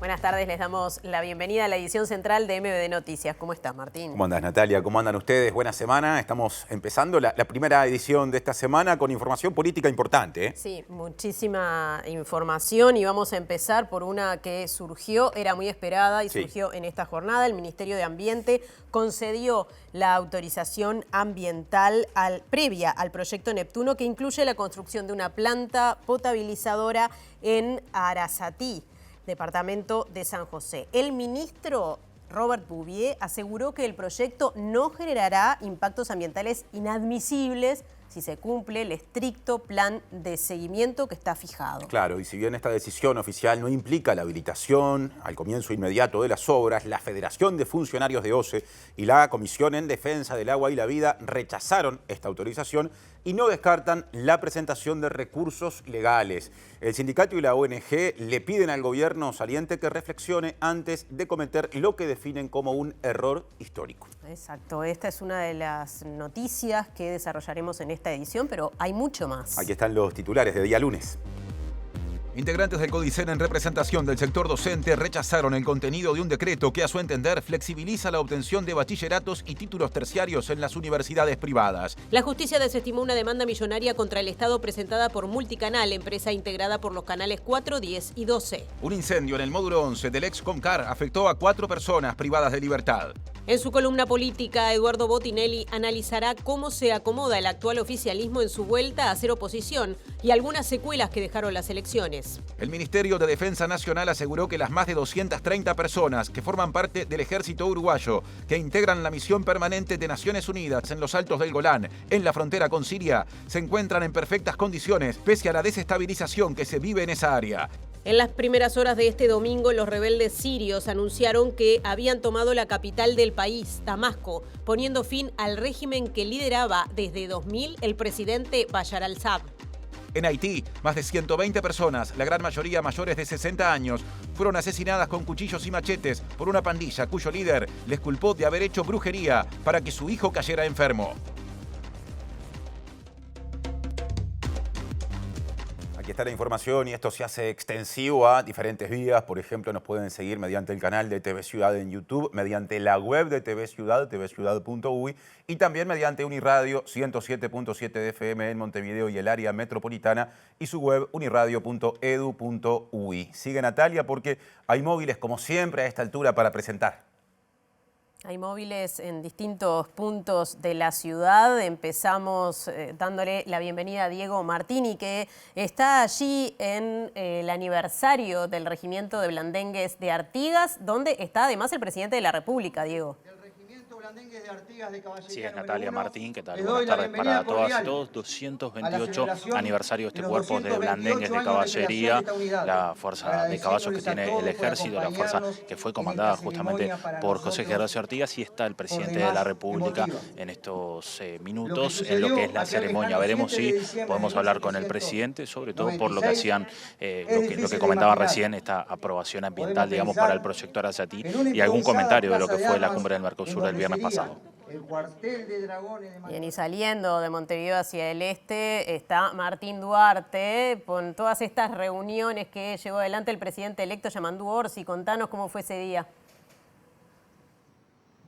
Buenas tardes, les damos la bienvenida a la edición central de MBD Noticias. ¿Cómo estás, Martín? ¿Cómo andas, Natalia? ¿Cómo andan ustedes? Buena semana. Estamos empezando la primera edición de esta semana con información política importante, ¿eh? Sí, muchísima información y vamos a empezar por una que surgió, era muy esperada y surgió en esta jornada. El Ministerio de Ambiente concedió la autorización ambiental previa al proyecto Neptuno, que incluye la construcción de una planta potabilizadora en Arasatí, departamento de San José. El ministro Robert Bouvier aseguró que el proyecto no generará impactos ambientales inadmisibles si se cumple el estricto plan de seguimiento que está fijado. Claro, y si bien esta decisión oficial no implica la habilitación al comienzo inmediato de las obras, la Federación de Funcionarios de OCE y la Comisión en Defensa del Agua y la Vida rechazaron esta autorización y no descartan la presentación de recursos legales. El sindicato y la ONG le piden al gobierno saliente que reflexione antes de cometer lo que definen como un error histórico. Exacto, esta es una de las noticias que desarrollaremos en esta edición, pero hay mucho más. Aquí están los titulares de día lunes. Integrantes del CODICEN en representación del sector docente rechazaron el contenido de un decreto que a su entender flexibiliza la obtención de bachilleratos y títulos terciarios en las universidades privadas. La justicia desestimó una demanda millonaria contra el Estado presentada por Multicanal, empresa integrada por los canales 4, 10 y 12. Un incendio en el módulo 11 del ex Comcar afectó a 4 personas privadas de libertad. En su columna política, Eduardo Botinelli analizará cómo se acomoda el actual oficialismo en su vuelta a hacer oposición y algunas secuelas que dejaron las elecciones. El Ministerio de Defensa Nacional aseguró que las más de 230 personas que forman parte del ejército uruguayo, que integran la misión permanente de Naciones Unidas en los Altos del Golán, en la frontera con Siria, se encuentran en perfectas condiciones pese a la desestabilización que se vive en esa área. En las primeras horas de este domingo, los rebeldes sirios anunciaron que habían tomado la capital del país, Damasco, poniendo fin al régimen que lideraba desde 2000 el presidente Bashar al-Assad. En Haití, más de 120 personas, la gran mayoría mayores de 60 años, fueron asesinadas con cuchillos y machetes por una pandilla cuyo líder les culpó de haber hecho brujería para que su hijo cayera enfermo. Aquí está la información y esto se hace extensivo a diferentes vías. Por ejemplo, nos pueden seguir mediante el canal de TV Ciudad en YouTube, mediante la web de TV Ciudad, tvciudad.uy, y también mediante Uniradio 107.7 de FM en Montevideo y el área metropolitana, y su web uniradio.edu.uy. Sigue Natalia porque hay móviles como siempre a esta altura para presentar. Hay móviles en distintos puntos de la ciudad. Empezamos dándole la bienvenida a Diego Martini, que está allí en el aniversario del Regimiento de Blandengues de Artigas, donde está además el presidente de la República, Diego. Blandengues de Artigas de Caballería. Sí, es Natalia Martín, ¿qué tal? Buenas tardes para todas y todos. 228 aniversario de este cuerpo de Blandengues de Caballería, la fuerza de caballos que tiene el ejército, la fuerza que fue comandada justamente por José Gervasio Artigas, y está el presidente de la República en estos minutos en lo que es la ceremonia. Veremos si podemos hablar con el presidente, sobre todo por lo que hacían, lo que comentaban recién, esta aprobación ambiental, digamos, para el proyecto Arasatí, y algún comentario de lo que fue la cumbre del Mercosur el viernes pasado. Bien, y saliendo de Montevideo hacia el este está Martín Duarte, con todas estas reuniones que llevó adelante el presidente electo Yamandú Orsi. Contanos cómo fue ese día.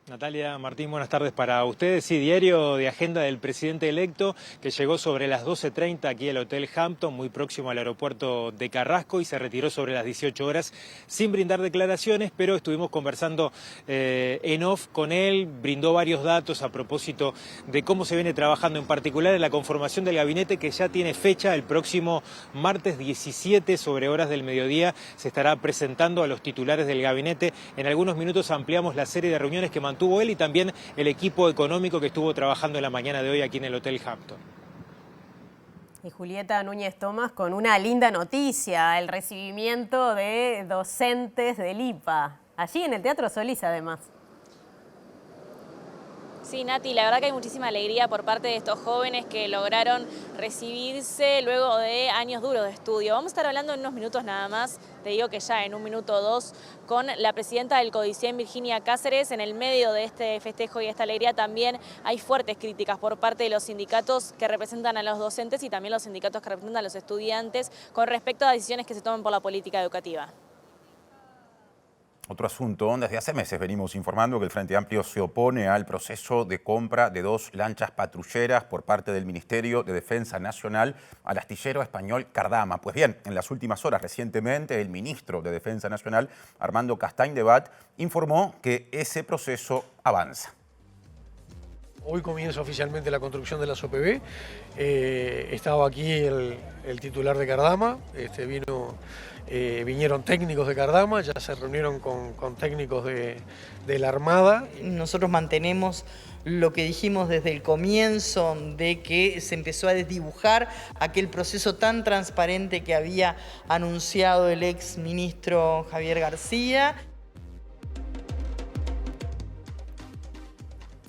Natalia, Martín, buenas tardes para ustedes. Sí, diario de agenda del presidente electo, que llegó sobre las 12:30 aquí al Hotel Hampton, muy próximo al aeropuerto de Carrasco, y se retiró sobre las 18 horas sin brindar declaraciones, pero estuvimos conversando en off con él, brindó varios datos a propósito de cómo se viene trabajando, en particular en la conformación del gabinete, que ya tiene fecha. El próximo martes 17, sobre horas del mediodía, se estará presentando a los titulares del gabinete. En algunos minutos ampliamos la serie de reuniones que mantuvo él y también el equipo económico que estuvo trabajando en la mañana de hoy aquí en el Hotel Hampton. Y Julieta Núñez Tomás con una linda noticia, el recibimiento de docentes del IPA, allí en el Teatro Solís además. Sí, Nati, la verdad que hay muchísima alegría por parte de estos jóvenes que lograron recibirse luego de años duros de estudio. Vamos a estar hablando en unos minutos nada más, te digo que ya en un minuto o dos, con la presidenta del CODICEN, Virginia Cáceres. En el medio de este festejo y esta alegría también hay fuertes críticas por parte de los sindicatos que representan a los docentes y también los sindicatos que representan a los estudiantes con respecto a decisiones que se toman por la política educativa. Otro asunto, desde hace meses venimos informando que el Frente Amplio se opone al proceso de compra de 2 lanchas patrulleras por parte del Ministerio de Defensa Nacional al astillero español Cardama. Pues bien, en las últimas horas, recientemente, el ministro de Defensa Nacional, Armando Castaing de Bat, informó que ese proceso avanza. Hoy comienza oficialmente la construcción de las OPB. Estaba aquí el titular de Cardama, vinieron técnicos de Cardama, ya se reunieron con técnicos de la Armada. Nosotros mantenemos lo que dijimos desde el comienzo, de que se empezó a desdibujar aquel proceso tan transparente que había anunciado el ex ministro Javier García.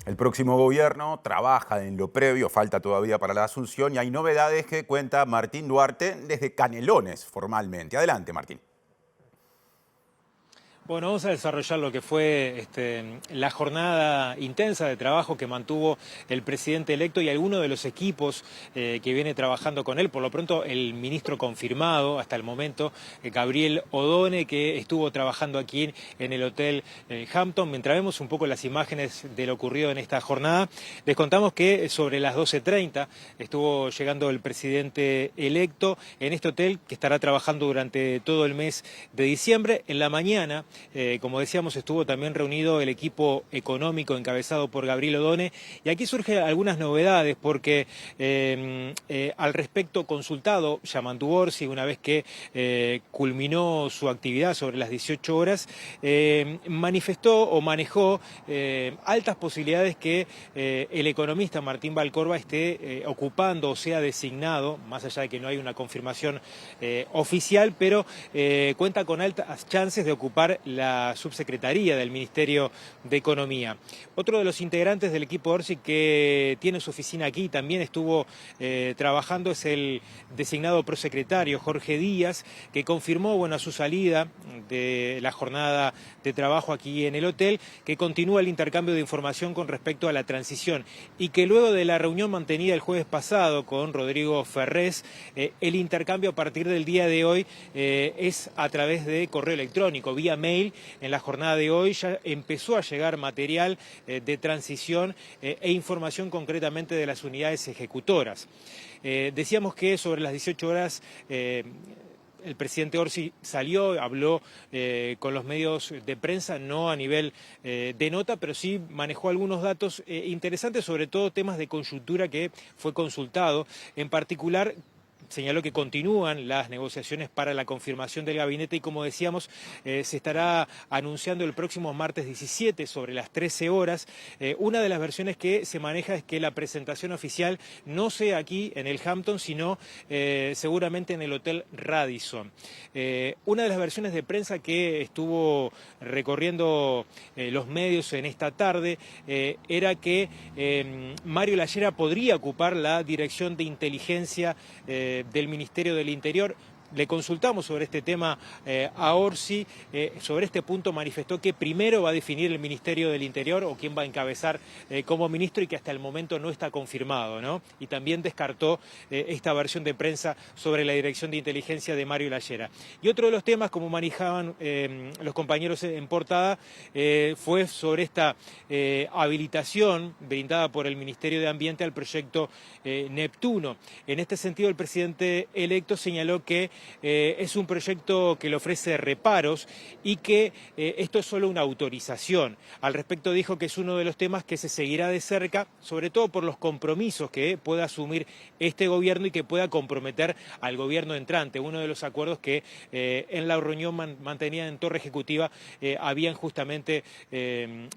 El próximo gobierno trabaja en lo previo, falta todavía para la asunción, y hay novedades que cuenta Martín Duarte desde Canelones formalmente. Adelante, Martín. Bueno, vamos a desarrollar lo que fue la jornada intensa de trabajo que mantuvo el presidente electo y algunos de los equipos que viene trabajando con él. Por lo pronto, el ministro confirmado hasta el momento, Gabriel Odone, que estuvo trabajando aquí en el Hotel Hampton. Mientras vemos un poco las imágenes de lo ocurrido en esta jornada, les contamos que sobre las 12:30 estuvo llegando el presidente electo en este hotel que estará trabajando durante todo el mes de diciembre. En la mañana, como decíamos, estuvo también reunido el equipo económico encabezado por Gabriel Odone, y aquí surgen algunas novedades porque al respecto consultado Yamandu Orsi, una vez que culminó su actividad sobre las 18 horas, manifestó o manejó altas posibilidades que el economista Martín Valcorba esté ocupando o sea designado, más allá de que no hay una confirmación oficial, pero cuenta con altas chances de ocupar la subsecretaría del Ministerio de Economía. Otro de los integrantes del equipo Orsi que tiene su oficina aquí y también estuvo trabajando es el designado prosecretario Jorge Díaz, que confirmó a su salida de la jornada de trabajo aquí en el hotel, que continúa el intercambio de información con respecto a la transición y que luego de la reunión mantenida el jueves pasado con Rodrigo Ferrés, el intercambio a partir del día de hoy es a través de correo electrónico, vía mail. En la jornada de hoy ya empezó a llegar material de transición e información concretamente de las unidades ejecutoras. Decíamos que sobre las 18 horas el presidente Orsi salió, habló con los medios de prensa, no a nivel de nota, pero sí manejó algunos datos interesantes, sobre todo temas de coyuntura que fue consultado. En particular, señaló que continúan las negociaciones para la confirmación del gabinete y, como decíamos, se estará anunciando el próximo martes 17 sobre las 13 horas. Una de las versiones que se maneja es que la presentación oficial no sea aquí en el Hampton, sino seguramente en el Hotel Radisson. Una de las versiones de prensa que estuvo recorriendo los medios en esta tarde era que Mario Lallera podría ocupar la dirección de inteligencia del Ministerio del Interior. Le consultamos sobre este tema a Orsi. Sobre este punto manifestó que primero va a definir el Ministerio del Interior o quién va a encabezar como ministro, y que hasta el momento no está confirmado, ¿no? Y también descartó esta versión de prensa sobre la dirección de inteligencia de Mario Lallera. Y otro de los temas, como manejaban los compañeros en portada, fue sobre esta habilitación brindada por el Ministerio de Ambiente al proyecto Neptuno. En este sentido, el presidente electo señaló que es un proyecto que le ofrece reparos y que esto es solo una autorización. Al respecto dijo que es uno de los temas que se seguirá de cerca, sobre todo por los compromisos que pueda asumir este gobierno y que pueda comprometer al gobierno entrante. Uno de los acuerdos que en la reunión mantenida en Torre Ejecutiva habían justamente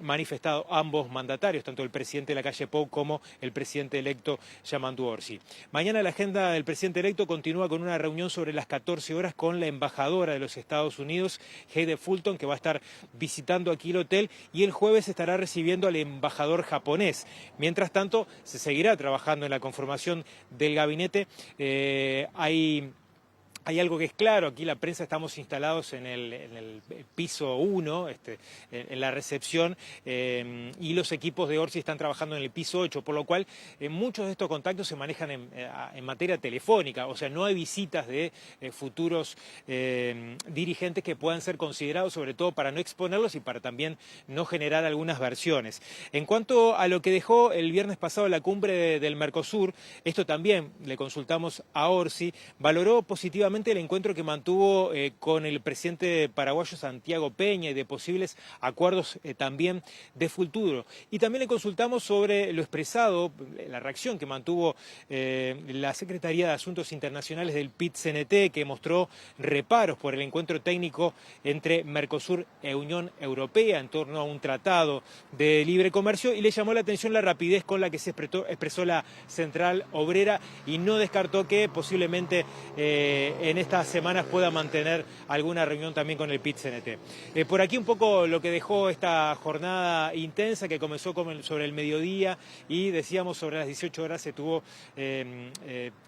manifestado ambos mandatarios, tanto el presidente Lacalle Pou como el presidente electo Yamandu Orsi. Mañana la agenda del presidente electo continúa con una reunión sobre las 14 horas con la embajadora de los Estados Unidos, Heidi Fulton, que va a estar visitando aquí el hotel, y el jueves estará recibiendo al embajador japonés. Mientras tanto, se seguirá trabajando en la conformación del gabinete. Hay Hay algo que es claro, aquí la prensa estamos instalados en el piso 1, en la recepción, y los equipos de Orsi están trabajando en el piso 8, por lo cual muchos de estos contactos se manejan en materia telefónica, o sea, no hay visitas de futuros dirigentes que puedan ser considerados, sobre todo para no exponerlos y para también no generar algunas versiones. En cuanto a lo que dejó el viernes pasado la cumbre del Mercosur, esto también le consultamos a Orsi, valoró positivamente el encuentro que mantuvo con el presidente paraguayo Santiago Peña y de posibles acuerdos también de futuro. Y también le consultamos sobre lo expresado, la reacción que mantuvo la Secretaría de Asuntos Internacionales del PIT-CNT, que mostró reparos por el encuentro técnico entre Mercosur e Unión Europea en torno a un tratado de libre comercio, y le llamó la atención la rapidez con la que se expresó la Central Obrera y no descartó que posiblemente en estas semanas pueda mantener alguna reunión también con el PIT-CNT. Por aquí un poco lo que dejó esta jornada intensa que comenzó sobre el mediodía y decíamos sobre las 18 horas se estuvo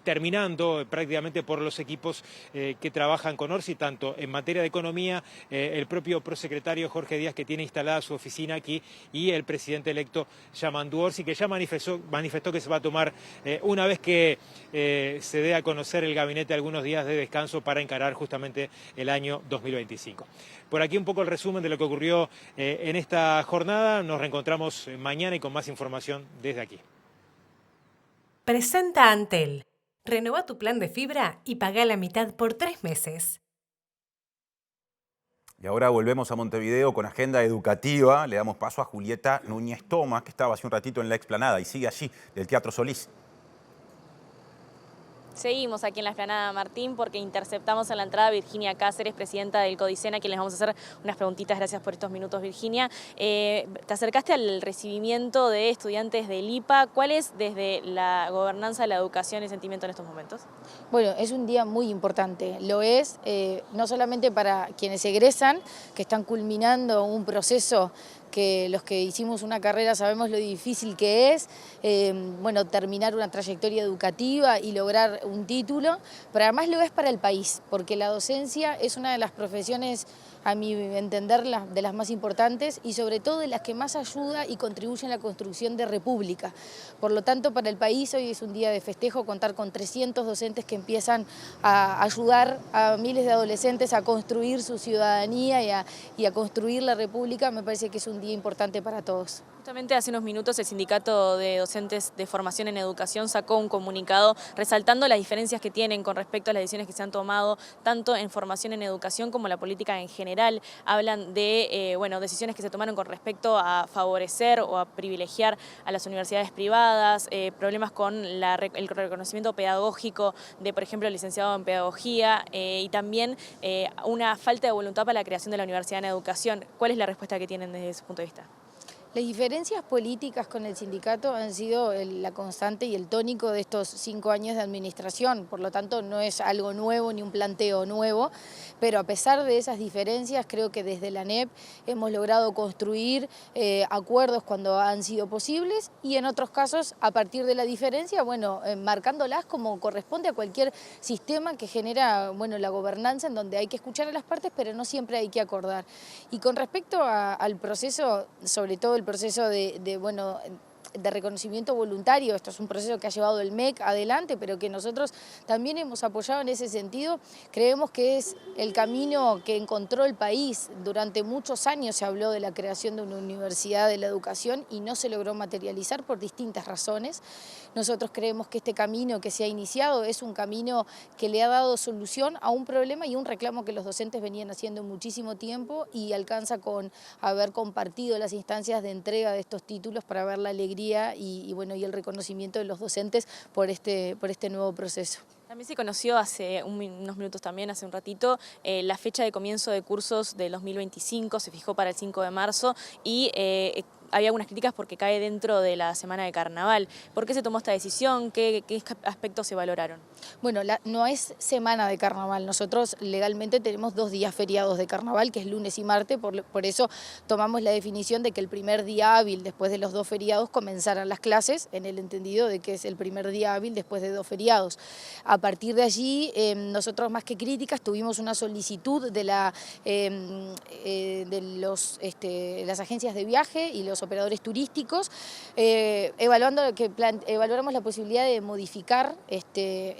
terminando prácticamente por los equipos que trabajan con Orsi, tanto en materia de economía, el propio prosecretario Jorge Díaz, que tiene instalada su oficina aquí, y el presidente electo Yamandu Orsi, que ya manifestó que se va a tomar, una vez que se dé a conocer el gabinete, algunos días de descanso para encarar justamente el año 2025. Por aquí un poco el resumen de lo que ocurrió en esta jornada. Nos reencontramos mañana y con más información desde aquí. Presenta Antel. Renova tu plan de fibra y paga la mitad por 3 meses. Y ahora volvemos a Montevideo con agenda educativa. Le damos paso a Julieta Núñez Tomás, que estaba hace un ratito en la explanada y sigue allí, del Teatro Solís. Seguimos aquí en la explanada Martín porque interceptamos en la entrada a Virginia Cáceres, presidenta del Codicen, a quien les vamos a hacer unas preguntitas. Gracias por estos minutos, Virginia. Te acercaste al recibimiento de estudiantes del IPA. ¿Cuál es desde la gobernanza de la educación el sentimiento en estos momentos? Bueno, es un día muy importante. Lo es no solamente para quienes egresan, que están culminando un proceso que los que hicimos una carrera sabemos lo difícil que es, bueno, terminar una trayectoria educativa y lograr un título, pero además lo es para el país, porque la docencia es una de las profesiones, a mi entender, de las más importantes y sobre todo de las que más ayuda y contribuye en la construcción de república. Por lo tanto, para el país hoy es un día de festejo contar con 300 docentes que empiezan a ayudar a miles de adolescentes a construir su ciudadanía y a construir la república. Me parece que es un día importante para todos. Justamente hace unos minutos el Sindicato de Docentes de Formación en Educación sacó un comunicado resaltando las diferencias que tienen con respecto a las decisiones que se han tomado tanto en formación en educación como la política en general. Hablan de decisiones que se tomaron con respecto a favorecer o a privilegiar a las universidades privadas, problemas con el reconocimiento pedagógico de, por ejemplo, el licenciado en pedagogía y también una falta de voluntad para la creación de la universidad en educación. ¿Cuál es la respuesta que tienen desde ese punto de vista? Las diferencias políticas con el sindicato han sido la constante y el tónico de estos 5 años de administración, por lo tanto no es algo nuevo ni un planteo nuevo, pero a pesar de esas diferencias creo que desde la ANEP hemos logrado construir acuerdos cuando han sido posibles y en otros casos a partir de la diferencia, marcándolas como corresponde a cualquier sistema que genera la gobernanza, en donde hay que escuchar a las partes pero no siempre hay que acordar. Y con respecto al proceso, sobre todo el proceso de reconocimiento voluntario, esto es un proceso que ha llevado el MEC adelante, pero que nosotros también hemos apoyado en ese sentido. Creemos que es el camino que encontró el país. Durante muchos años se habló de la creación de una universidad de la educación y no se logró materializar por distintas razones. Nosotros creemos que este camino que se ha iniciado es un camino que le ha dado solución a un problema y un reclamo que los docentes venían haciendo muchísimo tiempo y alcanza con haber compartido las instancias de entrega de estos títulos para ver la alegría y el reconocimiento de los docentes por este nuevo proceso. También se conoció hace unos minutos también, hace un ratito, la fecha de comienzo de cursos del 2025, se fijó para el 5 de marzo y hay algunas críticas porque cae dentro de la semana de carnaval. ¿Por qué se tomó esta decisión? ¿Qué aspectos se valoraron? Bueno, no es semana de carnaval. Nosotros legalmente tenemos 2 días feriados de carnaval, que es lunes y martes, por eso tomamos la definición de que el primer día hábil después de los 2 feriados comenzaran las clases, en el entendido de que es el primer día hábil después de 2 feriados. A partir de allí, nosotros más que críticas tuvimos una solicitud de las agencias de viaje y los operadores turísticos, evaluamos la posibilidad de modificar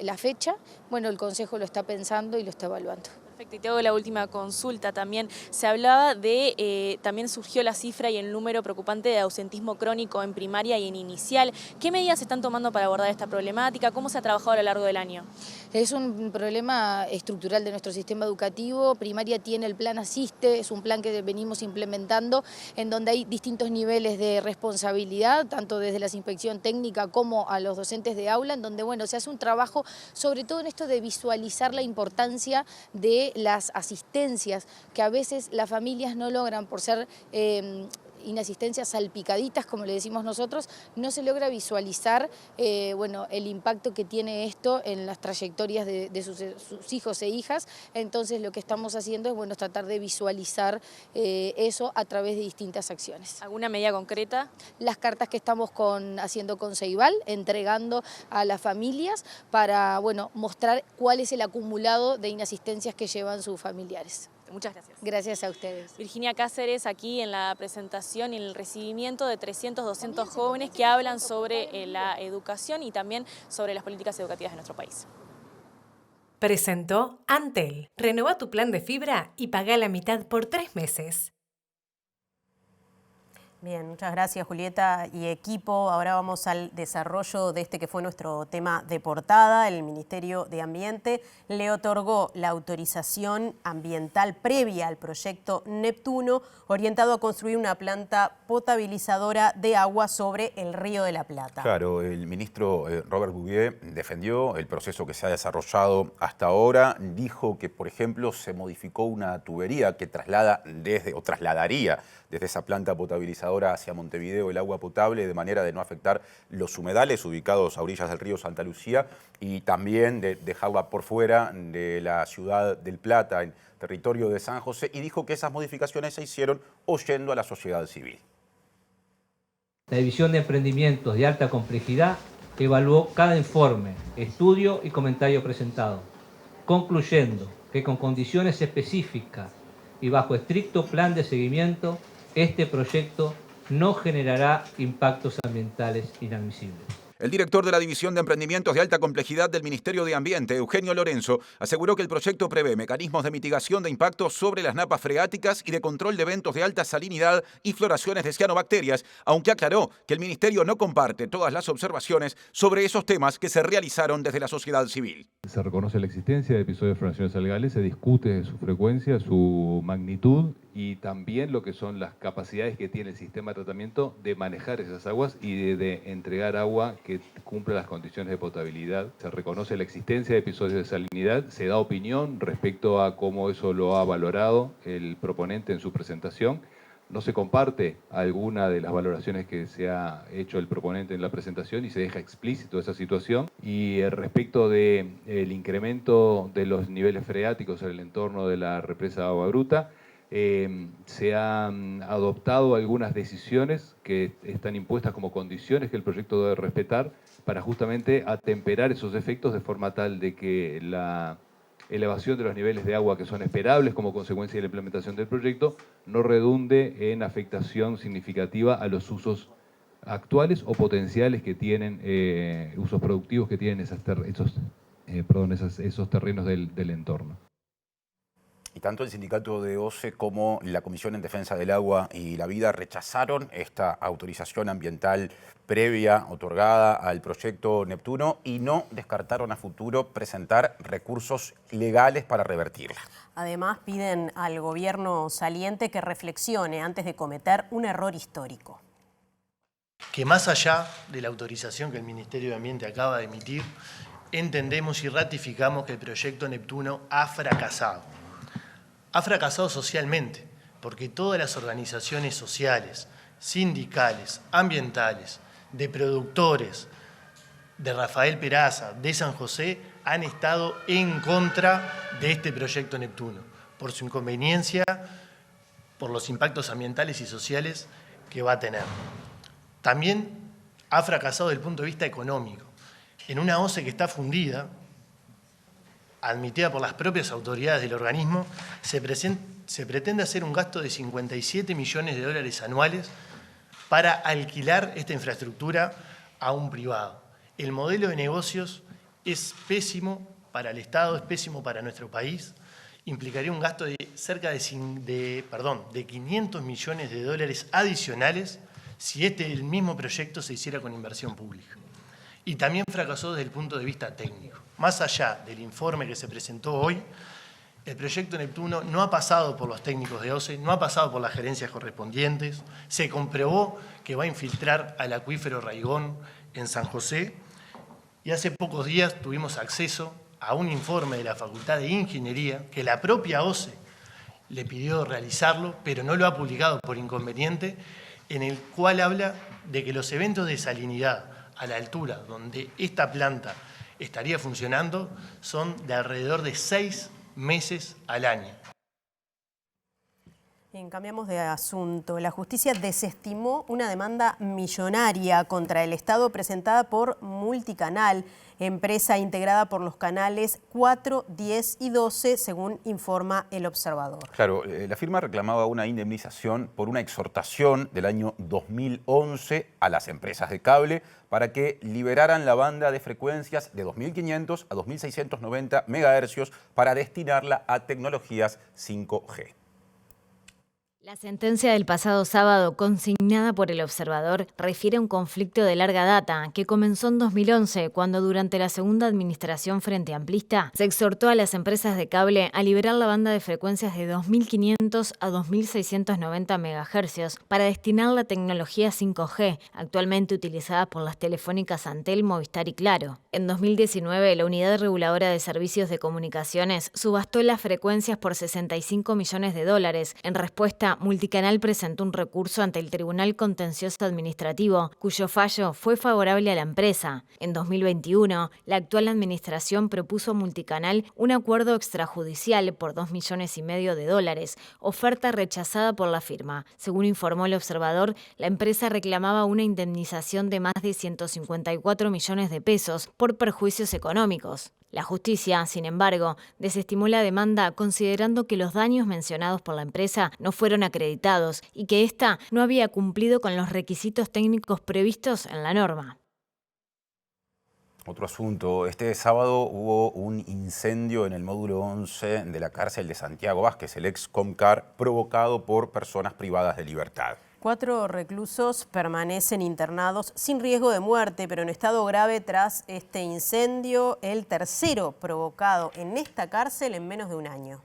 la fecha. Bueno, el Consejo lo está pensando y lo está evaluando. Perfecto, y te hago la última consulta también. Se hablaba de, también surgió la cifra y el número preocupante de ausentismo crónico en primaria y en inicial. ¿Qué medidas se están tomando para abordar esta problemática? ¿Cómo se ha trabajado a lo largo del año? Es un problema estructural de nuestro sistema educativo. Primaria tiene el plan Asiste, es un plan que venimos implementando en donde hay distintos niveles de responsabilidad, tanto desde la inspección técnica como a los docentes de aula, en donde bueno, se hace un trabajo sobre todo en esto de visualizar la importancia de las asistencias que a veces las familias no logran por ser inasistencias salpicaditas, como le decimos nosotros, no se logra visualizar el impacto que tiene esto en las trayectorias de sus hijos e hijas. Entonces lo que estamos haciendo es tratar de visualizar eso a través de distintas acciones. ¿Alguna medida concreta? Las cartas que estamos haciendo con Ceibal, entregando a las familias para mostrar cuál es el acumulado de inasistencias que llevan sus familiares. Muchas gracias. Gracias a ustedes. Virginia Cáceres, aquí en la presentación y en el recibimiento de 300 docentes jóvenes que hablan sobre la educación y también sobre las políticas educativas de nuestro país. Presentó Antel. Renová tu plan de fibra y pagá la mitad por 3 meses. Bien, muchas gracias Julieta y equipo. Ahora vamos al desarrollo de este que fue nuestro tema de portada. El Ministerio de Ambiente le otorgó la autorización ambiental previa al proyecto Neptuno, orientado a construir una planta potabilizadora de agua sobre el Río de la Plata. Claro, el ministro Robert Bouvier defendió el proceso que se ha desarrollado hasta ahora. Dijo que, por ejemplo, se modificó una tubería que trasladaría desde esa planta potabilizadora hacia Montevideo el agua potable de manera de no afectar los humedales ubicados a orillas del río Santa Lucía y también de dejarla por fuera de la ciudad del Plata, en territorio de San José, y dijo que esas modificaciones se hicieron oyendo a la sociedad civil. La División de Emprendimientos de Alta Complejidad evaluó cada informe, estudio y comentario presentado, concluyendo que con condiciones específicas y bajo estricto plan de seguimiento, este proyecto no generará impactos ambientales inadmisibles. El director de la División de Emprendimientos de Alta Complejidad del Ministerio de Ambiente, Eugenio Lorenzo, aseguró que el proyecto prevé mecanismos de mitigación de impactos sobre las napas freáticas y de control de eventos de alta salinidad y floraciones de cianobacterias, aunque aclaró que el Ministerio no comparte todas las observaciones sobre esos temas que se realizaron desde la sociedad civil. Se reconoce la existencia de episodios de floraciones algales, se discute su frecuencia, su magnitud y también lo que son las capacidades que tiene el sistema de tratamiento de manejar esas aguas y de entregar agua que cumpla las condiciones de potabilidad. Se reconoce la existencia de episodios de salinidad, se da opinión respecto a cómo eso lo ha valorado el proponente en su presentación. No se comparte alguna de las valoraciones que se ha hecho el proponente en la presentación y se deja explícito esa situación. Y respecto del incremento de los niveles freáticos en el entorno de la represa Agua Bruta, se han adoptado algunas decisiones que están impuestas como condiciones que el proyecto debe respetar para justamente atemperar esos efectos de forma tal de que la elevación de los niveles de agua que son esperables como consecuencia de la implementación del proyecto no redunde en afectación significativa a los usos actuales o potenciales que tienen, usos productivos que tienen esos terrenos del entorno. Y tanto el sindicato de OCE como la Comisión en Defensa del Agua y la Vida rechazaron esta autorización ambiental previa otorgada al proyecto Neptuno y no descartaron a futuro presentar recursos legales para revertirla. Además, piden al gobierno saliente que reflexione antes de cometer un error histórico. Que más allá de la autorización que el Ministerio de Ambiente acaba de emitir, entendemos y ratificamos que el proyecto Neptuno ha fracasado. Ha fracasado socialmente, porque todas las organizaciones sociales, sindicales, ambientales, de productores, de Rafael Peraza, de San José, han estado en contra de este proyecto Neptuno, por su inconveniencia, por los impactos ambientales y sociales que va a tener. También ha fracasado desde el punto de vista económico. En una OCE que está fundida, admitida por las propias autoridades del organismo, se pretende hacer un gasto de 57 millones de dólares anuales para alquilar esta infraestructura a un privado. El modelo de negocios es pésimo para el Estado, es pésimo para nuestro país. Implicaría un gasto de cerca de 500 millones de dólares adicionales si el mismo proyecto se hiciera con inversión pública. Y también fracasó desde el punto de vista técnico. Más allá del informe que se presentó hoy, el proyecto Neptuno no ha pasado por los técnicos de OCE, no ha pasado por las gerencias correspondientes, se comprobó que va a infiltrar al acuífero Raigón en San José, y hace pocos días tuvimos acceso a un informe de la Facultad de Ingeniería que la propia OCE le pidió realizarlo, pero no lo ha publicado por inconveniente, en el cual habla de que los eventos de salinidad a la altura donde esta planta estaría funcionando son de alrededor de 6 meses al año. Bien, cambiamos de asunto. La justicia desestimó una demanda millonaria contra el Estado presentada por Multicanal, empresa integrada por los canales 4, 10 y 12, según informa El Observador. Claro, la firma reclamaba una indemnización por una exhortación del año 2011 a las empresas de cable para que liberaran la banda de frecuencias de 2.500 a 2.690 MHz para destinarla a tecnologías 5G. La sentencia del pasado sábado, consignada por El Observador, refiere a un conflicto de larga data que comenzó en 2011, cuando durante la segunda administración Frente Amplista se exhortó a las empresas de cable a liberar la banda de frecuencias de 2.500 a 2.690 MHz para destinarla a tecnología 5G, actualmente utilizada por las telefónicas Antel, Movistar y Claro. En 2019, la Unidad Reguladora de Servicios de Comunicaciones subastó las frecuencias por $65 millones en respuesta Multicanal presentó un recurso ante el Tribunal Contencioso Administrativo, cuyo fallo fue favorable a la empresa. En 2021, la actual administración propuso a Multicanal un acuerdo extrajudicial por $2,5 millones, oferta rechazada por la firma. Según informó El Observador, la empresa reclamaba una indemnización de más de 154 millones de pesos por perjuicios económicos. La justicia, sin embargo, desestimó la demanda considerando que los daños mencionados por la empresa no fueron acreditados y que ésta no había cumplido con los requisitos técnicos previstos en la norma. Otro asunto, este sábado hubo un incendio en el módulo 11 de la cárcel de Santiago Vázquez, el ex Comcar, provocado por personas privadas de libertad. 4 reclusos permanecen internados sin riesgo de muerte, pero en estado grave tras este incendio, el tercero provocado en esta cárcel en menos de un año.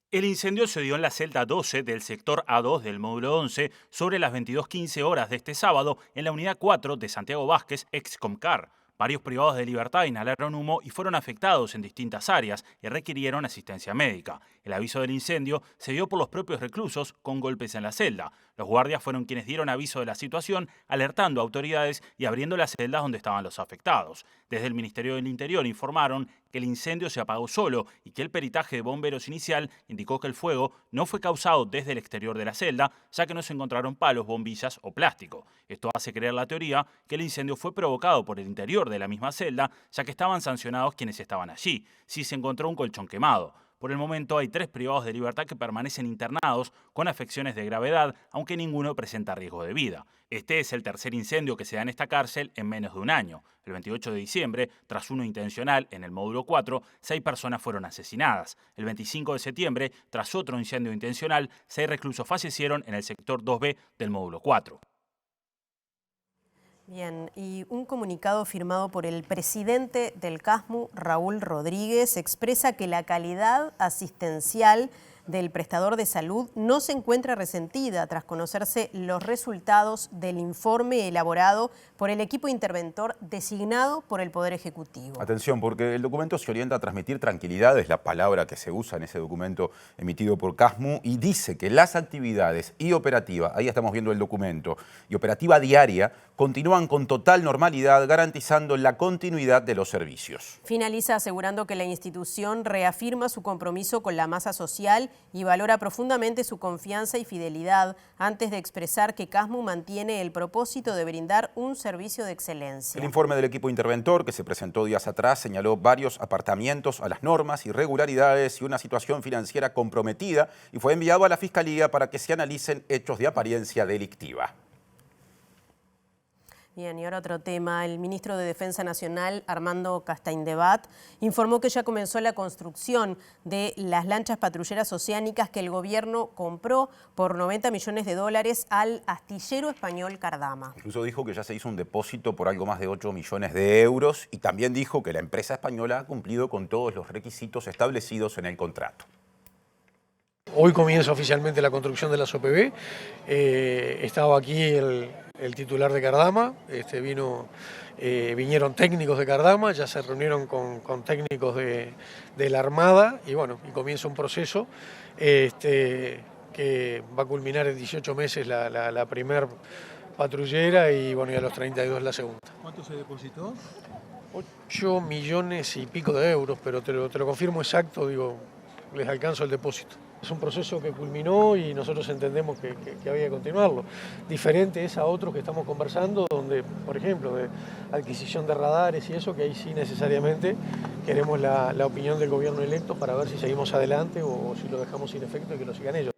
El incendio se dio en la celda 12 del sector A2 del módulo 11 sobre las 22:15 horas de este sábado en la unidad 4 de Santiago Vázquez, ex Comcar. Varios privados de libertad inhalaron humo y fueron afectados en distintas áreas y requirieron asistencia médica. El aviso del incendio se dio por los propios reclusos con golpes en la celda. Los guardias fueron quienes dieron aviso de la situación, alertando a autoridades y abriendo las celdas donde estaban los afectados. Desde el Ministerio del Interior informaron que el incendio se apagó solo y que el peritaje de bomberos inicial indicó que el fuego no fue causado desde el exterior de la celda, ya que no se encontraron palos, bombillas o plástico. Esto hace creer la teoría que el incendio fue provocado por el interior de la misma celda, ya que estaban sancionados quienes estaban allí, si se encontró un colchón quemado. Por el momento hay 3 privados de libertad que permanecen internados con afecciones de gravedad, aunque ninguno presenta riesgo de vida. Este es el tercer incendio que se da en esta cárcel en menos de un año. El 28 de diciembre, tras uno intencional en el módulo 4, 6 personas fueron asesinadas. El 25 de septiembre, tras otro incendio intencional, 6 reclusos fallecieron en el sector 2B del módulo 4. Bien, y un comunicado firmado por el presidente del CASMU, Raúl Rodríguez, expresa que la calidad asistencial del prestador de salud no se encuentra resentida tras conocerse los resultados del informe elaborado por el equipo interventor designado por el Poder Ejecutivo. Atención, porque el documento se orienta a transmitir tranquilidad, es la palabra que se usa en ese documento emitido por CASMU, y dice que las actividades y operativa, ahí estamos viendo el documento, y operativa diaria continúan con total normalidad, garantizando la continuidad de los servicios. Finaliza asegurando que la institución reafirma su compromiso con la masa social y valora profundamente su confianza y fidelidad antes de expresar que CASMU mantiene el propósito de brindar un servicio de excelencia. El informe del equipo interventor que se presentó días atrás señaló varios apartamientos a las normas, irregularidades y una situación financiera comprometida y fue enviado a la Fiscalía para que se analicen hechos de apariencia delictiva. Bien, y ahora otro tema. El ministro de Defensa Nacional, Armando Castaindebat, informó que ya comenzó la construcción de las lanchas patrulleras oceánicas que el gobierno compró por $90 millones al astillero español Cardama. Incluso dijo que ya se hizo un depósito por algo más de 8 millones de euros y también dijo que la empresa española ha cumplido con todos los requisitos establecidos en el contrato. Hoy comienza oficialmente la construcción de las OPV. Estaba aquí el titular de Cardama, vinieron técnicos de Cardama, ya se reunieron con técnicos de la Armada y bueno, y comienza un proceso que va a culminar en 18 meses la primer patrullera y bueno, y a los 32 la segunda. ¿Cuánto se depositó? 8 millones y pico de euros, pero te lo confirmo exacto, digo, les alcanzo el depósito. Es un proceso que culminó y nosotros entendemos que había que continuarlo. Diferente es a otros que estamos conversando, donde, por ejemplo, de adquisición de radares y eso, que ahí sí necesariamente queremos la opinión del gobierno electo para ver si seguimos adelante o si lo dejamos sin efecto y que lo sigan ellos.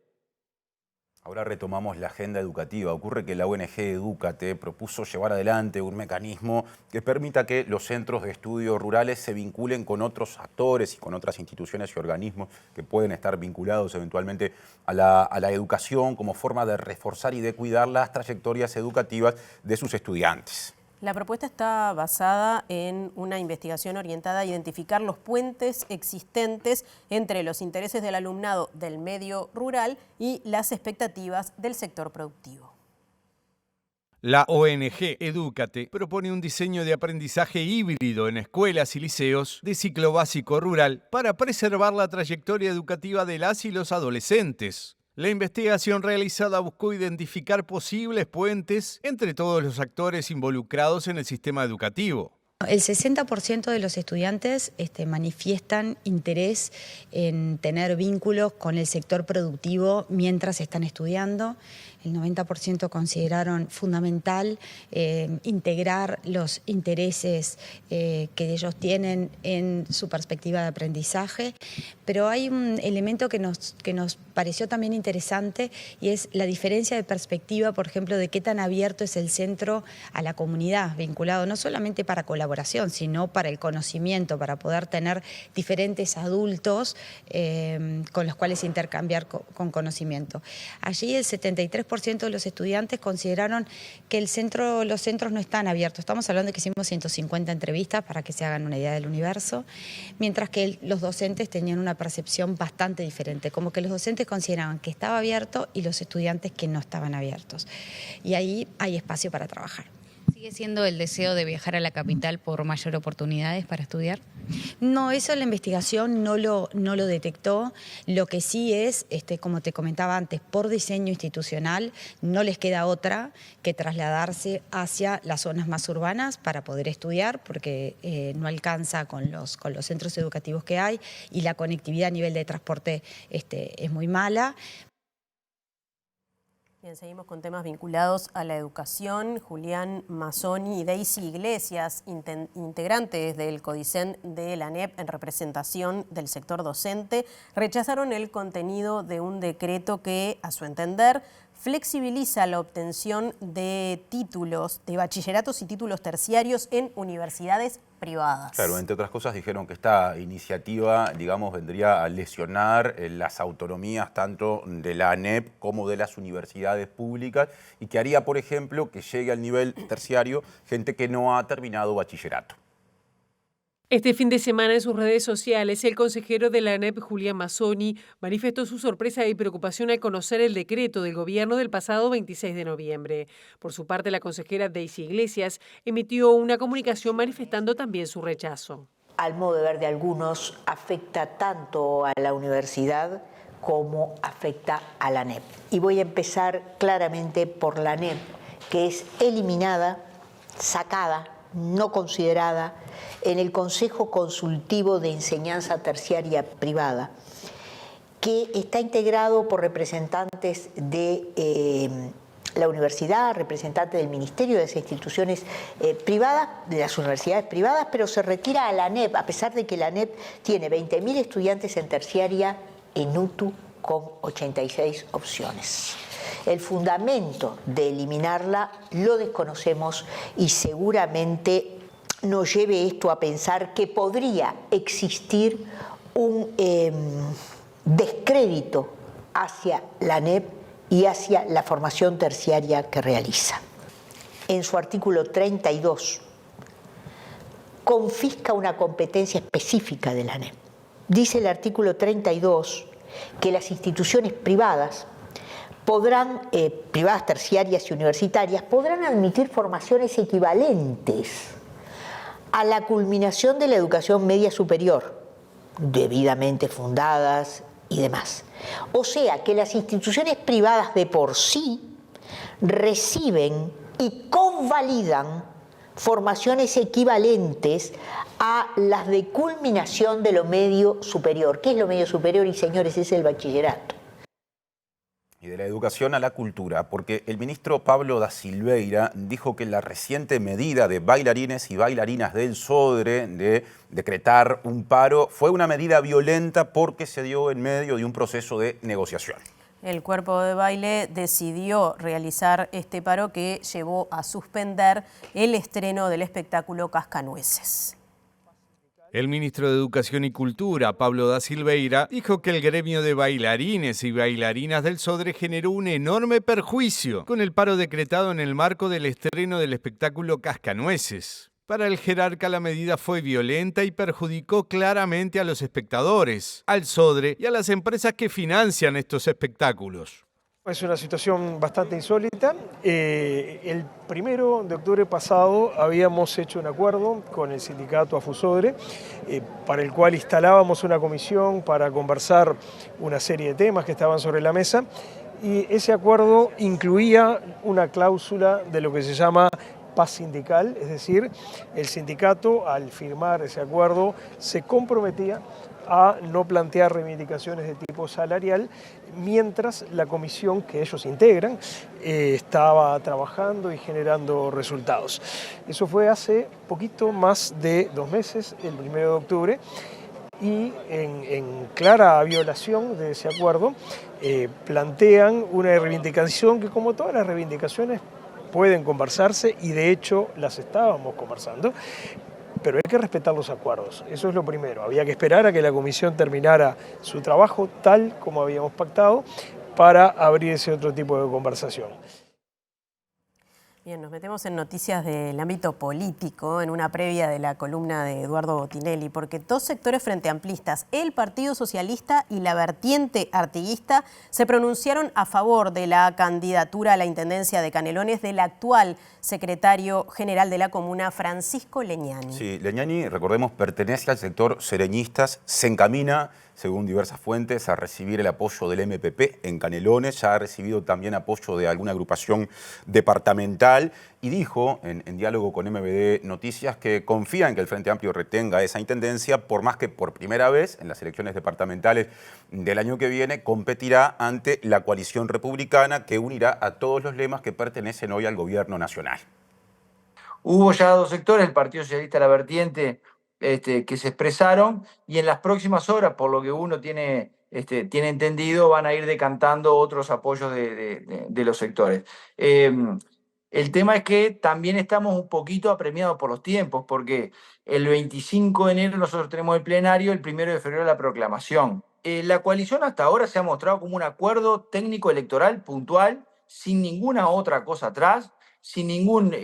Ahora retomamos la agenda educativa. Ocurre que la ONG Edúcate propuso llevar adelante un mecanismo que permita que los centros de estudios rurales se vinculen con otros actores y con otras instituciones y organismos que pueden estar vinculados eventualmente a la educación como forma de reforzar y de cuidar las trayectorias educativas de sus estudiantes. La propuesta está basada en una investigación orientada a identificar los puentes existentes entre los intereses del alumnado del medio rural y las expectativas del sector productivo. La ONG Edúcate propone un diseño de aprendizaje híbrido en escuelas y liceos de ciclo básico rural para preservar la trayectoria educativa de las y los adolescentes. La investigación realizada buscó identificar posibles puentes entre todos los actores involucrados en el sistema educativo. El 60% de los estudiantes manifiestan interés en tener vínculos con el sector productivo mientras están estudiando. El 90% consideraron fundamental integrar los intereses que ellos tienen en su perspectiva de aprendizaje. Pero hay un elemento que nos pareció también interesante y es la diferencia de perspectiva, por ejemplo, de qué tan abierto es el centro a la comunidad, vinculado no solamente para colaboración, sino para el conocimiento, para poder tener diferentes adultos con los cuales intercambiar con conocimiento. Allí el 73% de los estudiantes consideraron que los centros no están abiertos. Estamos hablando de que hicimos 150 entrevistas para que se hagan una idea del universo, mientras que los docentes tenían una percepción bastante diferente, como que los docentes consideraban que estaba abierto y los estudiantes que no estaban abiertos. Y ahí hay espacio para trabajar. ¿Sigue siendo el deseo de viajar a la capital por mayor oportunidades para estudiar? No, eso la investigación no lo detectó. Lo que sí es, como te comentaba antes, por diseño institucional no les queda otra que trasladarse hacia las zonas más urbanas para poder estudiar, porque no alcanza con los centros educativos que hay y la conectividad a nivel de transporte es muy mala. Bien, seguimos con temas vinculados a la educación. Julián Mazzoni y Daisy Iglesias, integrantes del CODICEN de la ANEP en representación del sector docente, rechazaron el contenido de un decreto que, a su entender, flexibiliza la obtención de títulos de bachilleratos y títulos terciarios en universidades privadas. Claro, entre otras cosas dijeron que esta iniciativa, digamos, vendría a lesionar las autonomías tanto de la ANEP como de las universidades públicas y que haría, por ejemplo, que llegue al nivel terciario gente que no ha terminado bachillerato. Este fin de semana en sus redes sociales, el consejero de la ANEP, Julián Mazzoni, manifestó su sorpresa y preocupación al conocer el decreto del gobierno del pasado 26 de noviembre. Por su parte, la consejera Daisy Iglesias emitió una comunicación manifestando también su rechazo. Al modo de ver de algunos, afecta tanto a la universidad como afecta a la ANEP. Y voy a empezar claramente por la ANEP, que es eliminada, sacada, no considerada en el Consejo Consultivo de Enseñanza Terciaria Privada, que está integrado por representantes de la universidad, representantes del ministerio, de esas instituciones privadas, de las universidades privadas, pero se retira a la ANEP, a pesar de que la ANEP tiene 20.000 estudiantes en terciaria en UTU con 86 opciones. El fundamento de eliminarla lo desconocemos y seguramente nos lleve esto a pensar que podría existir un descrédito hacia la ANEP y hacia la formación terciaria que realiza. En su artículo 32, confisca una competencia específica de la ANEP. Dice el artículo 32 que las instituciones privadas privadas terciarias y universitarias, podrán admitir formaciones equivalentes a la culminación de la educación media superior, debidamente fundadas y demás. O sea que las instituciones privadas de por sí reciben y convalidan formaciones equivalentes a las de culminación de lo medio superior. ¿Qué es lo medio superior? Y señores, es el bachillerato. Y de la educación a la cultura, porque el ministro Pablo da Silveira dijo que la reciente medida de bailarines y bailarinas del Sodre de decretar un paro fue una medida violenta porque se dio en medio de un proceso de negociación. El cuerpo de baile decidió realizar este paro que llevó a suspender el estreno del espectáculo Cascanueces. El ministro de Educación y Cultura, Pablo da Silveira, dijo que el gremio de bailarines y bailarinas del Sodre generó un enorme perjuicio con el paro decretado en el marco del estreno del espectáculo Cascanueces. Para el jerarca la medida fue violenta y perjudicó claramente a los espectadores, al Sodre y a las empresas que financian estos espectáculos. Es una situación bastante insólita. El 1 de octubre pasado habíamos hecho un acuerdo con el sindicato AFUSODRE para el cual instalábamos una comisión para conversar una serie de temas que estaban sobre la mesa y ese acuerdo incluía una cláusula de lo que se llama paz sindical, es decir, el sindicato al firmar ese acuerdo se comprometía a no plantear reivindicaciones de tipo salarial mientras la comisión que ellos integran estaba trabajando y generando resultados. Eso fue hace poquito más de 2 meses, el 1 de octubre, y en clara violación de ese acuerdo plantean una reivindicación que, como todas las reivindicaciones, pueden conversarse y de hecho las estábamos conversando. Pero hay que respetar los acuerdos, eso es lo primero. Había que esperar a que la comisión terminara su trabajo tal como habíamos pactado para abrir ese otro tipo de conversación. Bien, nos metemos en noticias del ámbito político, en una previa de la columna de Eduardo Botinelli, porque 2 sectores frente amplistas, el Partido Socialista y la vertiente artiguista, se pronunciaron a favor de la candidatura a la intendencia de Canelones del actual secretario general de la comuna, Francisco Leñani. Sí, Leñani, recordemos, pertenece al sector sereñistas, se encamina, según diversas fuentes, a recibir el apoyo del MPP en Canelones, ya ha recibido también apoyo de alguna agrupación departamental y dijo en diálogo con MBD Noticias que confía en que el Frente Amplio retenga esa intendencia, por más que por primera vez en las elecciones departamentales del año que viene competirá ante la coalición republicana que unirá a todos los lemas que pertenecen hoy al gobierno nacional. Hubo ya 2 sectores, el Partido Socialista, la vertiente, que se expresaron y en las próximas horas, por lo que uno tiene entendido, van a ir decantando otros apoyos de los sectores. El tema es que también estamos un poquito apremiados por los tiempos, porque el 25 de enero nosotros tenemos el plenario, el 1 de febrero la proclamación. La coalición hasta ahora se ha mostrado como un acuerdo técnico electoral puntual, sin ninguna otra cosa atrás, sin ningún...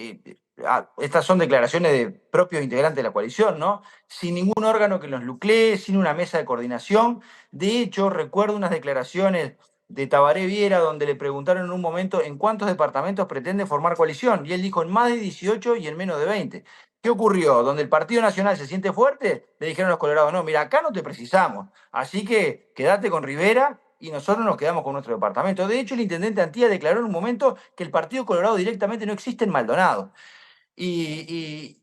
estas son declaraciones de propios integrantes de la coalición, ¿no? Sin ningún órgano que los nuclee, sin una mesa de coordinación. De hecho, recuerdo unas declaraciones de Tabaré Viera donde le preguntaron en un momento en cuántos departamentos pretende formar coalición. Y él dijo en más de 18 y en menos de 20. ¿Qué ocurrió? Donde el Partido Nacional se siente fuerte, le dijeron a los colorados, no, mira, acá no te precisamos. Así que quédate con Rivera y nosotros nos quedamos con nuestro departamento. De hecho, el intendente Antía declaró en un momento que el Partido Colorado directamente no existe en Maldonado. Y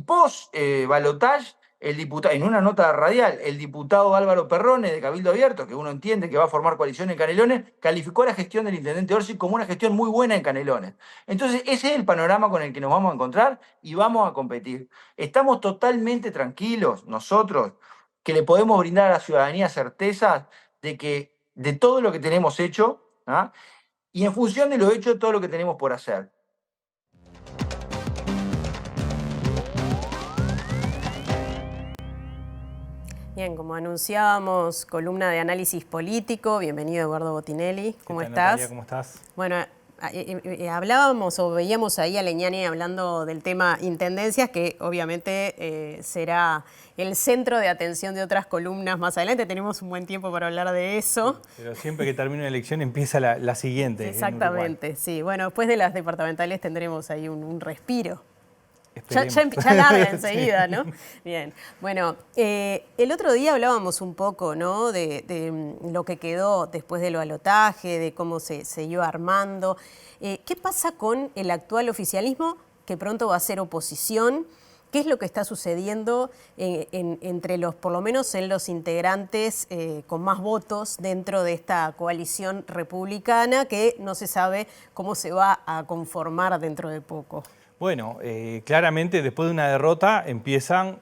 post balotage, en una nota radial, el diputado Álvaro Perrone de Cabildo Abierto, que uno entiende que va a formar coalición en Canelones, calificó la gestión del intendente Orsi como una gestión muy buena en Canelones. Entonces, ese es el panorama con el que nos vamos a encontrar y vamos a competir. Estamos totalmente tranquilos nosotros que le podemos brindar a la ciudadanía certezas de todo lo que tenemos hecho, ¿ah? Y en función de lo hecho, todo lo que tenemos por hacer. Bien, como anunciábamos, columna de análisis político. Bienvenido, Eduardo Botinelli. ¿Cómo estás? Natalia, ¿cómo estás? Bueno, hablábamos o veíamos ahí a Leñani hablando del tema intendencias, que obviamente será el centro de atención de otras columnas más adelante. Tenemos un buen tiempo para hablar de eso. Sí, pero siempre que termine una elección empieza la siguiente. Exactamente, sí. Bueno, después de las departamentales tendremos ahí un respiro. Ya larga enseguida, ¿no? Bien. Bueno, el otro día hablábamos un poco, ¿no? De lo que quedó después del balotaje, de cómo se iba armando. ¿Qué pasa con el actual oficialismo, que pronto va a ser oposición? ¿Qué es lo que está sucediendo entre los, por lo menos en los integrantes con más votos dentro de esta coalición republicana, que no se sabe cómo se va a conformar dentro de poco? Bueno, claramente después de una derrota empiezan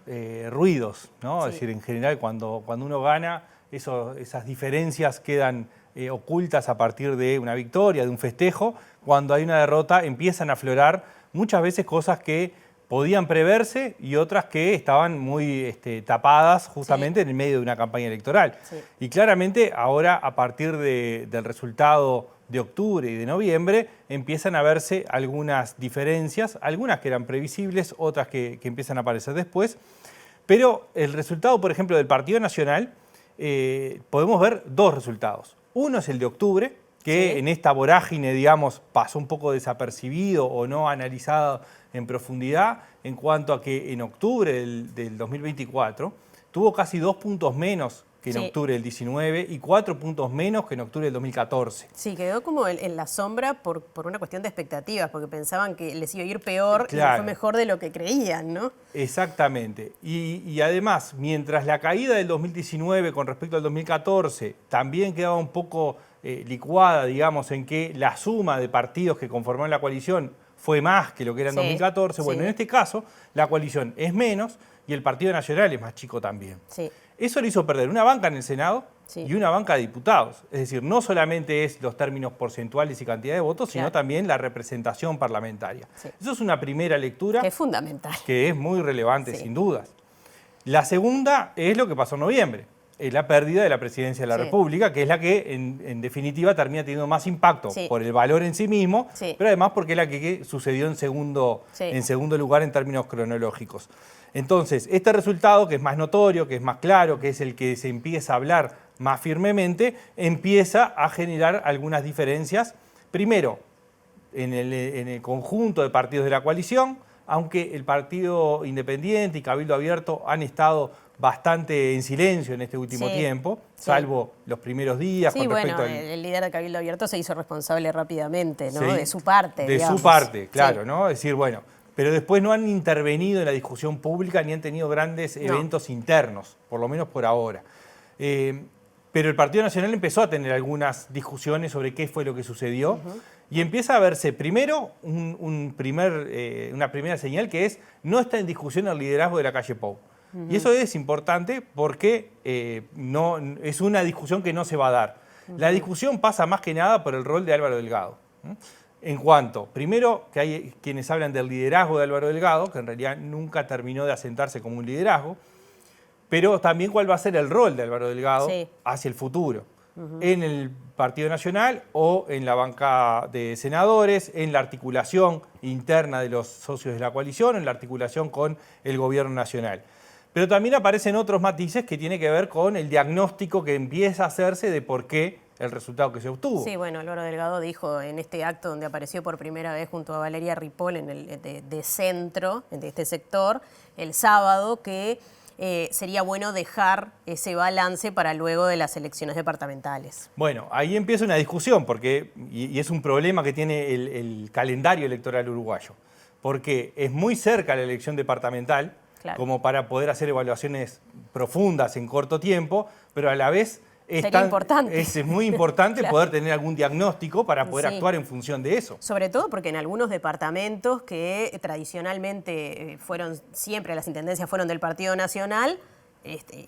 ruidos, ¿no? Sí. Es decir, en general cuando uno gana, esas diferencias quedan ocultas a partir de una victoria, de un festejo. Cuando hay una derrota empiezan a aflorar muchas veces cosas que podían preverse y otras que estaban muy tapadas justamente en el medio de una campaña electoral. Sí. Y claramente ahora, a partir del resultado de octubre y de noviembre, empiezan a verse algunas diferencias, algunas que eran previsibles, otras que empiezan a aparecer después. Pero el resultado, por ejemplo, del Partido Nacional, podemos ver dos resultados. Uno es el de octubre, que en esta vorágine, digamos, pasó un poco desapercibido o no analizado en profundidad, en cuanto a que en octubre del 2024 tuvo casi 2 puntos menos que en octubre del 19 y 4 puntos menos que en octubre del 2014. Sí, quedó como en la sombra por una cuestión de expectativas, porque pensaban que les iba a ir peor y fue mejor de lo que creían, ¿no? Exactamente. Y además, mientras la caída del 2019 con respecto al 2014 también quedaba un poco licuada, digamos, en que la suma de partidos que conformaron la coalición fue más que lo que era en 2014, bueno, en este caso la coalición es menos y el Partido Nacional es más chico también. Sí. Eso le hizo perder una banca en el Senado y una banca de diputados. Es decir, no solamente es los términos porcentuales y cantidad de votos, sino también la representación parlamentaria. Sí. Eso es una primera lectura. Que es fundamental. Que es muy relevante, sin dudas. La segunda es lo que pasó en noviembre. Es la pérdida de la presidencia de la República, que es la que en definitiva termina teniendo más impacto por el valor en sí mismo, pero además porque es la que sucedió en segundo lugar en términos cronológicos. Entonces, este resultado, que es más notorio, que es más claro, que es el que se empieza a hablar más firmemente, empieza a generar algunas diferencias. Primero, en el conjunto de partidos de la coalición, aunque el Partido Independiente y Cabildo Abierto han estado bastante en silencio en este último tiempo, salvo los primeros días. Sí, con respecto el líder de Cabildo Abierto se hizo responsable rápidamente, ¿no? De su parte, digamos. Su parte, claro, ¿no? Es decir, bueno, pero después no han intervenido en la discusión pública ni han tenido grandes eventos internos, por lo menos por ahora. Pero el Partido Nacional empezó a tener algunas discusiones sobre qué fue lo que sucedió y empieza a verse primero una primera señal, que es no está en discusión el liderazgo de la calle Pou. Y eso es importante porque no, es una discusión que no se va a dar. La discusión pasa más que nada por el rol de Álvaro Delgado. En cuanto, primero, que hay quienes hablan del liderazgo de Álvaro Delgado, que en realidad nunca terminó de asentarse como un liderazgo, pero también cuál va a ser el rol de Álvaro Delgado hacia el futuro. en el Partido Nacional o en la banca de senadores, en la articulación interna de los socios de la coalición, en la articulación con el gobierno nacional. Pero también aparecen otros matices que tienen que ver con el diagnóstico que empieza a hacerse de por qué el resultado que se obtuvo. Sí, bueno, Álvaro Delgado dijo en este acto donde apareció por primera vez junto a Valeria Ripoll en el de centro, de este sector, el sábado, que sería bueno dejar ese balance para luego de las elecciones departamentales. Bueno, ahí empieza una discusión, porque, y es un problema que tiene el calendario electoral uruguayo, porque es muy cerca la elección departamental, claro, como para poder hacer evaluaciones profundas en corto tiempo, pero a la vez es muy importante claro, poder tener algún diagnóstico para poder actuar en función de eso. Sobre todo porque en algunos departamentos que tradicionalmente siempre las intendencias fueron del Partido Nacional,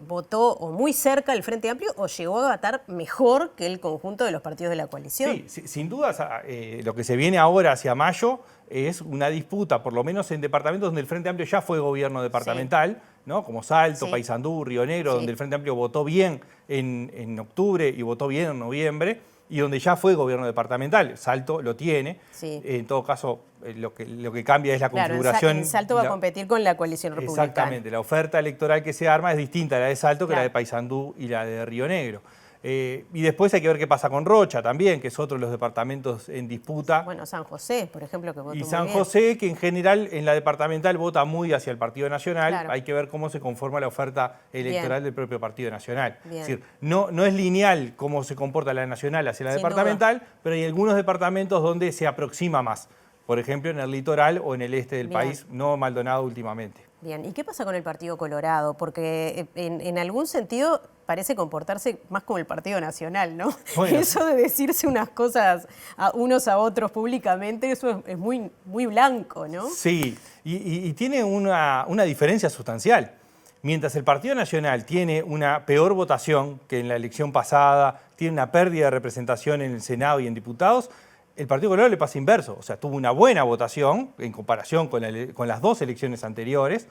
votó o muy cerca el Frente Amplio o llegó a votar mejor que el conjunto de los partidos de la coalición. Sí, sin duda lo que se viene ahora hacia mayo es una disputa, por lo menos en departamentos donde el Frente Amplio ya fue gobierno departamental, sí, ¿no? Como Salto, sí, Paysandú, Río Negro, sí, donde el Frente Amplio votó bien en octubre y votó bien en noviembre, y donde ya fue gobierno departamental. Salto lo tiene. Sí. En todo caso, lo que cambia es la configuración. El Salto va a competir con la coalición republicana. Exactamente. La oferta electoral que se arma es distinta a la de Salto que la de Paysandú y la de Río Negro. Y después hay que ver qué pasa con Rocha también, que es otro de los departamentos en disputa. Bueno, San José, por ejemplo, que votó muy bien. Y San José, que en general en la departamental vota muy hacia el Partido Nacional. Claro. Hay que ver cómo se conforma la oferta electoral del propio Partido Nacional. Bien. Es decir, no es lineal cómo se comporta la nacional hacia la departamental, pero hay algunos departamentos donde se aproxima más. Por ejemplo, en el litoral o en el este del país, no Maldonado últimamente. Bien, ¿y qué pasa con el Partido Colorado? Porque en algún sentido parece comportarse más como el Partido Nacional, ¿no? Bueno. Eso de decirse unas cosas unos a otros públicamente, eso es muy, muy blanco, ¿no? Sí, y tiene una diferencia sustancial. Mientras el Partido Nacional tiene una peor votación que en la elección pasada, tiene una pérdida de representación en el Senado y en diputados, el Partido Colorado le pasa inverso, o sea, tuvo una buena votación en comparación con las dos elecciones anteriores,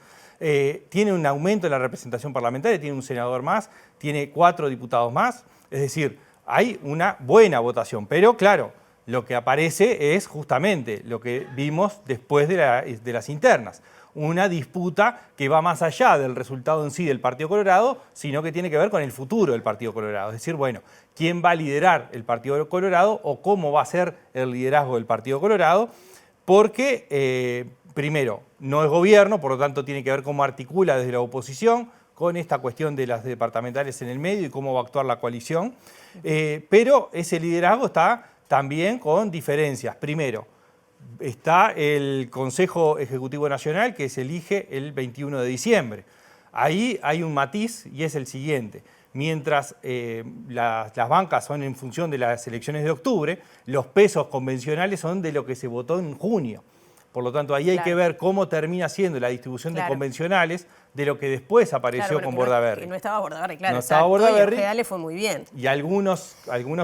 tiene un aumento en la representación parlamentaria, tiene un senador más, tiene 4 diputados más, es decir, hay una buena votación, pero claro, lo que aparece es justamente lo que vimos después de las internas, una disputa que va más allá del resultado en sí del Partido Colorado, sino que tiene que ver con el futuro del Partido Colorado. Es decir, bueno, ¿quién va a liderar el Partido Colorado o cómo va a ser el liderazgo del Partido Colorado? Porque, primero, no es gobierno, por lo tanto tiene que ver cómo articula desde la oposición con esta cuestión de las departamentales en el medio y cómo va a actuar la coalición. Pero ese liderazgo está también con diferencias. Primero, está el Consejo Ejecutivo Nacional que se elige el 21 de diciembre. Ahí hay un matiz y es el siguiente. Mientras las bancas son en función de las elecciones de octubre, los pesos convencionales son de lo que se votó en junio. Por lo tanto, ahí hay que ver cómo termina siendo la distribución de convencionales de lo que después apareció con Bordaberry. No estaba Bordaberry, claro. No estaba Bordaberry. Y le fue muy bien. Y algunos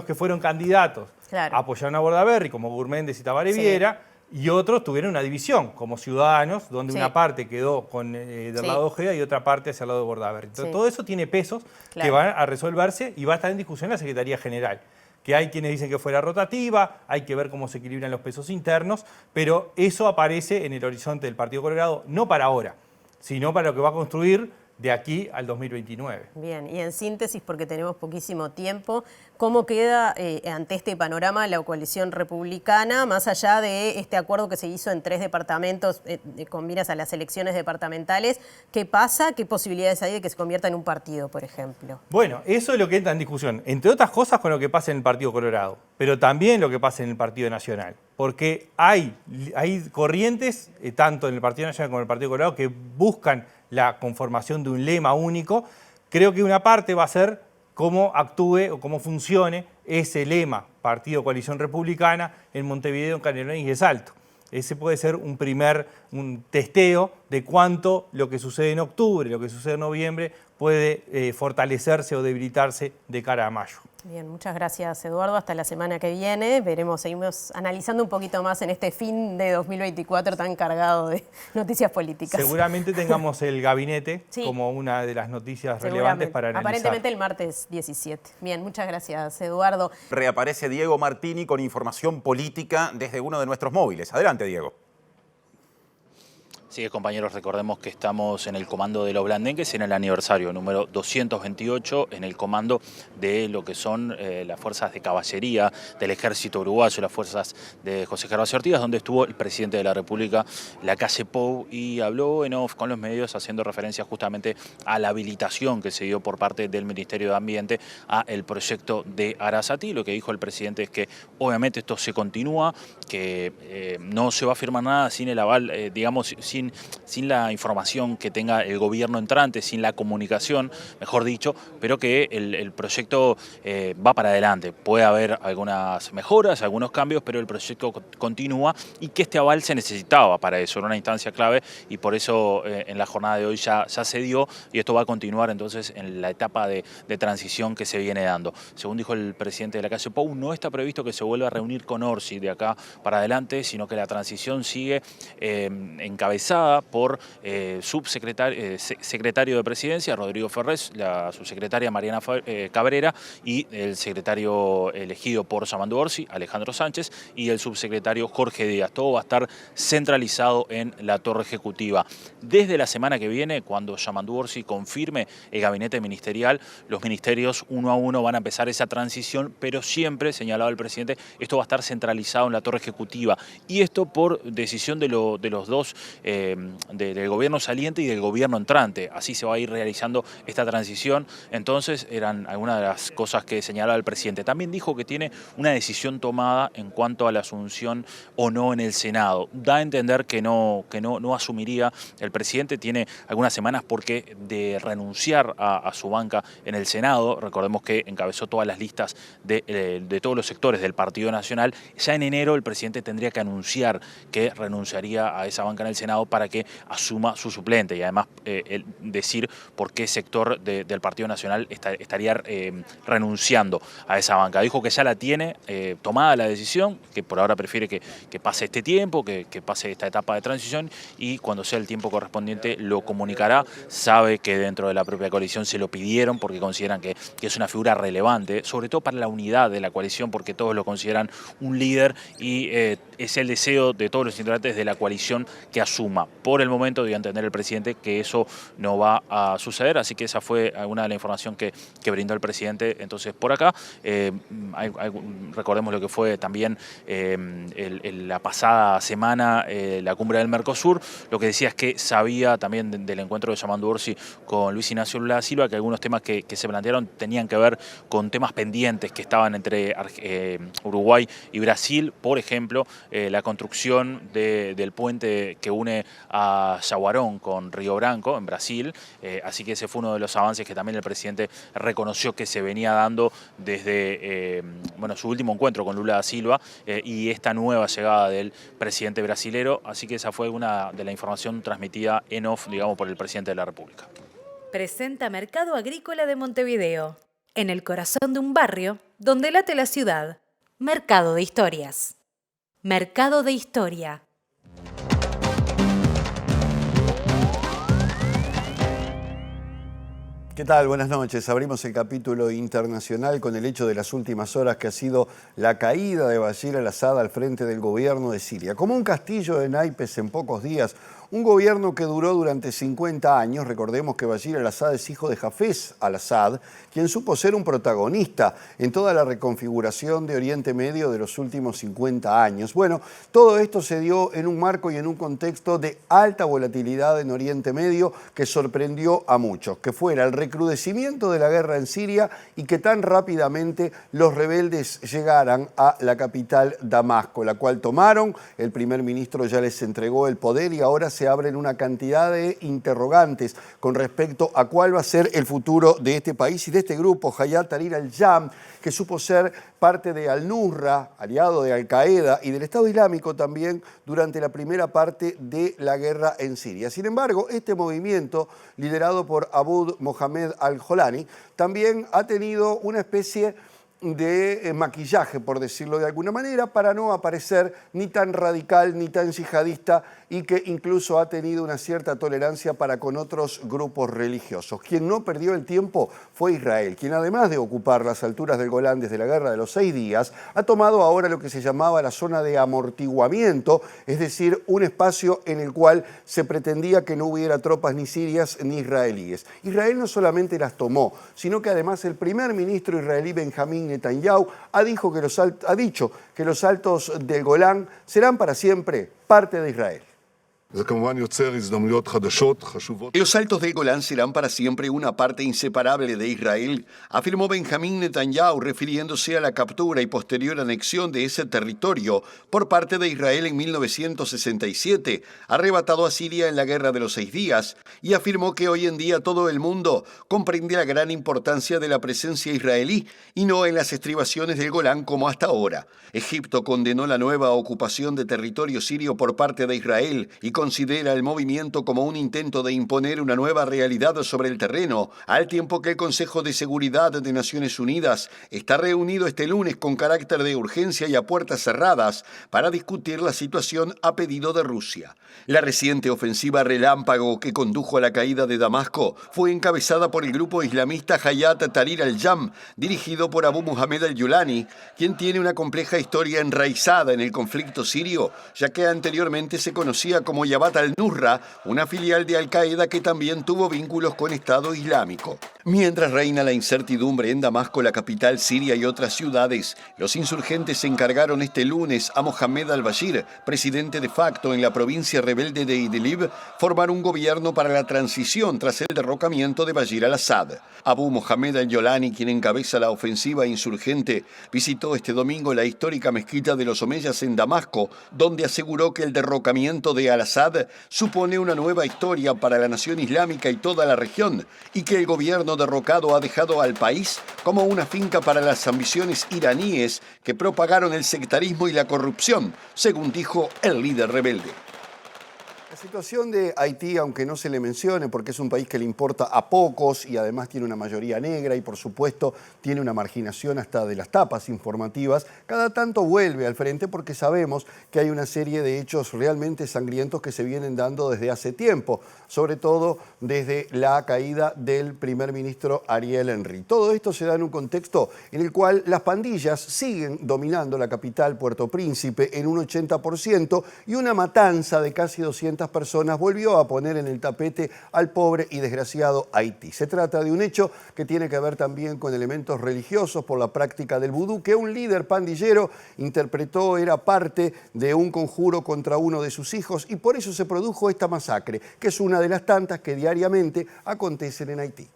que fueron candidatos apoyaron a Bordaberry, como Gurméndez y Tabaré Viera, y otros tuvieron una división, como Ciudadanos, donde una parte quedó del lado de Ojeda y otra parte hacia el lado de Bordaberry. Entonces, todo eso tiene pesos que van a resolverse y va a estar en discusión la Secretaría General. Que hay quienes dicen que fuera rotativa, hay que ver cómo se equilibran los pesos internos, pero eso aparece en el horizonte del Partido Colorado, no para ahora, sino para lo que va a construir de aquí al 2029. Bien, y en síntesis, porque tenemos poquísimo tiempo, ¿cómo queda ante este panorama la coalición republicana, más allá de este acuerdo que se hizo en 3 departamentos con miras a las elecciones departamentales? ¿Qué pasa? ¿Qué posibilidades hay de que se convierta en un partido, por ejemplo? Bueno, eso es lo que entra en discusión, entre otras cosas con lo que pasa en el Partido Colorado, pero también lo que pasa en el Partido Nacional, porque hay corrientes, tanto en el Partido Nacional como en el Partido Colorado, que buscan la conformación de un lema único. Creo que una parte va a ser cómo actúe o cómo funcione ese lema, Partido Coalición Republicana, en Montevideo, en Canelones y en Salto. Ese puede ser un testeo de cuánto lo que sucede en octubre, lo que sucede en noviembre, puede fortalecerse o debilitarse de cara a mayo. Bien, muchas gracias, Eduardo. Hasta la semana que viene. Seguimos analizando un poquito más en este fin de 2024 tan cargado de noticias políticas. Seguramente tengamos el gabinete como una de las noticias relevantes para analizar. Aparentemente el martes 17. Bien, muchas gracias, Eduardo. Reaparece Diego Martini con información política desde uno de nuestros móviles. Adelante, Diego. Sí, compañeros, recordemos que estamos en el comando de los blandengues en el aniversario número 228, en el comando de lo que son las fuerzas de caballería del ejército uruguayo, las fuerzas de José Gervasio Artigas, donde estuvo el presidente de la República, Lacalle Pou, y habló en off con los medios haciendo referencia justamente a la habilitación que se dio por parte del Ministerio de Ambiente a el proyecto de Arasatí. Lo que dijo el presidente es que obviamente esto se continúa, que no se va a firmar nada sin el aval, digamos, sin la información que tenga el gobierno entrante, sin la comunicación, mejor dicho, pero que el proyecto va para adelante. Puede haber algunas mejoras, algunos cambios, pero el proyecto continúa y que este aval se necesitaba para eso, era una instancia clave y por eso en la jornada de hoy ya se dio y esto va a continuar entonces en la etapa de transición que se viene dando. Según dijo el presidente de Lacalle Pou, no está previsto que se vuelva a reunir con Orsi de acá para adelante, sino que la transición sigue encabezada por secretario de Presidencia, Rodrigo Ferrés, la subsecretaria Mariana Cabrera y el secretario elegido por Yamandu Orsi, Alejandro Sánchez, y el subsecretario Jorge Díaz. Todo va a estar centralizado en la torre ejecutiva. Desde la semana que viene, cuando Yamandu Orsi confirme el gabinete ministerial, los ministerios uno a uno van a empezar esa transición, pero siempre, señalaba el presidente, esto va a estar centralizado en la torre ejecutiva. Y esto por decisión de los dos del gobierno saliente y del gobierno entrante. Así se va a ir realizando esta transición. Entonces eran algunas de las cosas que señalaba el presidente. También dijo que tiene una decisión tomada en cuanto a la asunción o no en el Senado. Da a entender que no asumiría. El presidente tiene algunas semanas porque de renunciar a su banca en el Senado. Recordemos que encabezó todas las listas de todos los sectores del Partido Nacional. Ya en enero el presidente tendría que anunciar que renunciaría a esa banca en el Senado para que asuma su suplente y además decir por qué sector del Partido Nacional estaría renunciando a esa banca. Dijo que ya la tiene tomada la decisión, que por ahora prefiere que pase este tiempo, que pase esta etapa de transición y cuando sea el tiempo correspondiente lo comunicará. Sabe que dentro de la propia coalición se lo pidieron porque consideran que es una figura relevante, sobre todo para la unidad de la coalición, porque todos lo consideran un líder y es el deseo de todos los integrantes de la coalición que asuma. Por el momento dio a entender el presidente que eso no va a suceder, así que esa fue alguna de la información que brindó el presidente. Entonces por acá, recordemos lo que fue también la pasada semana la cumbre del Mercosur, lo que decía es que sabía también del encuentro de Yamandu Orsi con Luis Ignacio Lula da Silva que algunos temas que se plantearon tenían que ver con temas pendientes que estaban entre Uruguay y Brasil, por ejemplo, la construcción del puente que une a Yaguarón con Río Branco, en Brasil, así que ese fue uno de los avances que también el presidente reconoció que se venía dando desde su último encuentro con Lula da Silva y esta nueva llegada del presidente brasilero, así que esa fue una de la información transmitida en off, digamos, por el presidente de la República. Presenta Mercado Agrícola de Montevideo, en el corazón de un barrio donde late la ciudad. Mercado de Historias. Mercado de Historia. ¿Qué tal? Buenas noches. Abrimos el capítulo internacional con el hecho de las últimas horas que ha sido la caída de Bashar al-Assad al frente del gobierno de Siria. Como un castillo de naipes en pocos días, un gobierno que duró durante 50 años. Recordemos que Bashar al-Assad es hijo de Hafez al-Assad, quien supo ser un protagonista en toda la reconfiguración de Oriente Medio de los últimos 50 años. Bueno, todo esto se dio en un marco y en un contexto de alta volatilidad en Oriente Medio que sorprendió a muchos, que fuera el recrudecimiento de la guerra en Siria y que tan rápidamente los rebeldes llegaran a la capital Damasco, la cual tomaron. El primer ministro ya les entregó el poder y ahora se abren una cantidad de interrogantes con respecto a cuál va a ser el futuro de este país y de este grupo, Hayat Tahrir al-Sham, que supo ser parte de Al-Nusra, aliado de Al-Qaeda y del Estado Islámico también durante la primera parte de la guerra en Siria. Sin embargo, este movimiento, liderado por Abu Mohamed al-Jolani, también ha tenido una especie de maquillaje, por decirlo de alguna manera, para no aparecer ni tan radical ni tan yihadista, y que incluso ha tenido una cierta tolerancia para con otros grupos religiosos. Quien no perdió el tiempo fue Israel, quien además de ocupar las alturas del Golán desde la Guerra de los 6 días, ha tomado ahora lo que se llamaba la zona de amortiguamiento, es decir, un espacio en el cual se pretendía que no hubiera tropas ni sirias ni israelíes. Israel no solamente las tomó, sino que además el primer ministro israelí Benjamín Netanyahu ha dicho que los altos del Golán serán para siempre parte de Israel. Los altos del Golán serán para siempre una parte inseparable de Israel, afirmó Benjamín Netanyahu, refiriéndose a la captura y posterior anexión de ese territorio por parte de Israel en 1967, arrebatado a Siria en la Guerra de los 6 días, y afirmó que hoy en día todo el mundo comprende la gran importancia de la presencia israelí y no en las estribaciones del Golán como hasta ahora. Egipto condenó la nueva ocupación de territorio sirio por parte de Israel y considera el movimiento como un intento de imponer una nueva realidad sobre el terreno, al tiempo que el Consejo de Seguridad de Naciones Unidas está reunido este lunes con carácter de urgencia y a puertas cerradas para discutir la situación a pedido de Rusia. La reciente ofensiva relámpago que condujo a la caída de Damasco fue encabezada por el grupo islamista Hayat Tahrir al-Sham, dirigido por Abu Mohamed al-Yulani, quien tiene una compleja historia enraizada en el conflicto sirio, ya que anteriormente se conocía como Jabhat al-Nusra, una filial de Al-Qaeda que también tuvo vínculos con Estado Islámico. Mientras reina la incertidumbre en Damasco, la capital siria y otras ciudades, los insurgentes encargaron este lunes a Mohamed al-Bashir, presidente de facto en la provincia rebelde de Idlib, formar un gobierno para la transición tras el derrocamiento de Bashir al-Assad. Abu Mohamed al-Yolani, quien encabeza la ofensiva insurgente, visitó este domingo la histórica mezquita de los Omeyas en Damasco, donde aseguró que el derrocamiento de al-Assad supone una nueva historia para la nación islámica y toda la región, y que el gobierno derrocado ha dejado al país como una finca para las ambiciones iraníes que propagaron el sectarismo y la corrupción, según dijo el líder rebelde. La situación de Haití, aunque no se le mencione porque es un país que le importa a pocos y además tiene una mayoría negra y por supuesto tiene una marginación hasta de las tapas informativas, cada tanto vuelve al frente porque sabemos que hay una serie de hechos realmente sangrientos que se vienen dando desde hace tiempo, sobre todo desde la caída del primer ministro Ariel Henry. Todo esto se da en un contexto en el cual las pandillas siguen dominando la capital, Puerto Príncipe, en un 80% y una matanza de casi 200 personas volvió a poner en el tapete al pobre y desgraciado Haití. Se trata de un hecho que tiene que ver también con elementos religiosos por la práctica del vudú que un líder pandillero interpretó era parte de un conjuro contra uno de sus hijos y por eso se produjo esta masacre, que es una de las tantas que diariamente acontecen en Haití.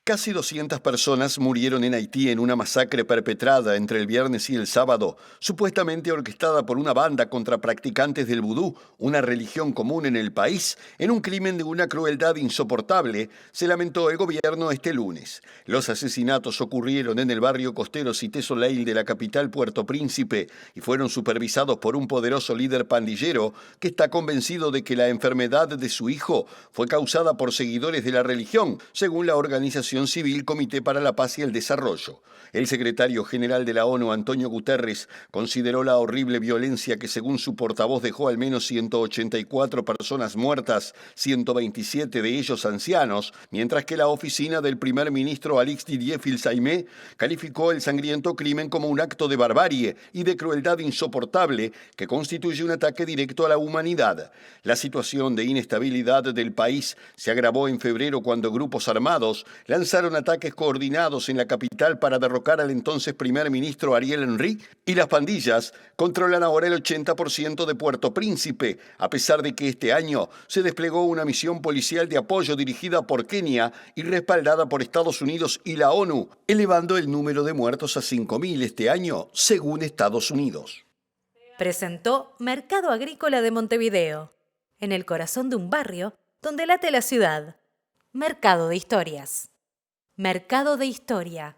Casi 200 personas murieron en Haití en una masacre perpetrada entre el viernes y el sábado, supuestamente orquestada por una banda contra practicantes del vudú, una religión común en el país, en un crimen de una crueldad insoportable, se lamentó el gobierno este lunes. Los asesinatos ocurrieron en el barrio costero Cité Soleil de la capital Puerto Príncipe y fueron supervisados por un poderoso líder pandillero que está convencido de que la enfermedad de su hijo fue causada por seguidores de la religión, según la organización civil Comité para la Paz y el Desarrollo. El secretario general de la ONU, Antonio Guterres, consideró la horrible violencia que según su portavoz dejó al menos 184 personas muertas, 127 de ellos ancianos, mientras que la oficina del primer ministro Alix Didier Filsaimé calificó el sangriento crimen como un acto de barbarie y de crueldad insoportable que constituye un ataque directo a la humanidad. La situación de inestabilidad del país se agravó en febrero cuando grupos armados lanzaron ataques coordinados en la capital para derrocar al entonces primer ministro Ariel Henry y las pandillas controlan ahora el 80% de Puerto Príncipe, a pesar de que este año se desplegó una misión policial de apoyo dirigida por Kenia y respaldada por Estados Unidos y la ONU, elevando el número de muertos a 5.000 este año, según Estados Unidos. Presentó Mercado Agrícola de Montevideo, en el corazón de un barrio donde late la ciudad. Mercado de Historias. Mercado de Historia.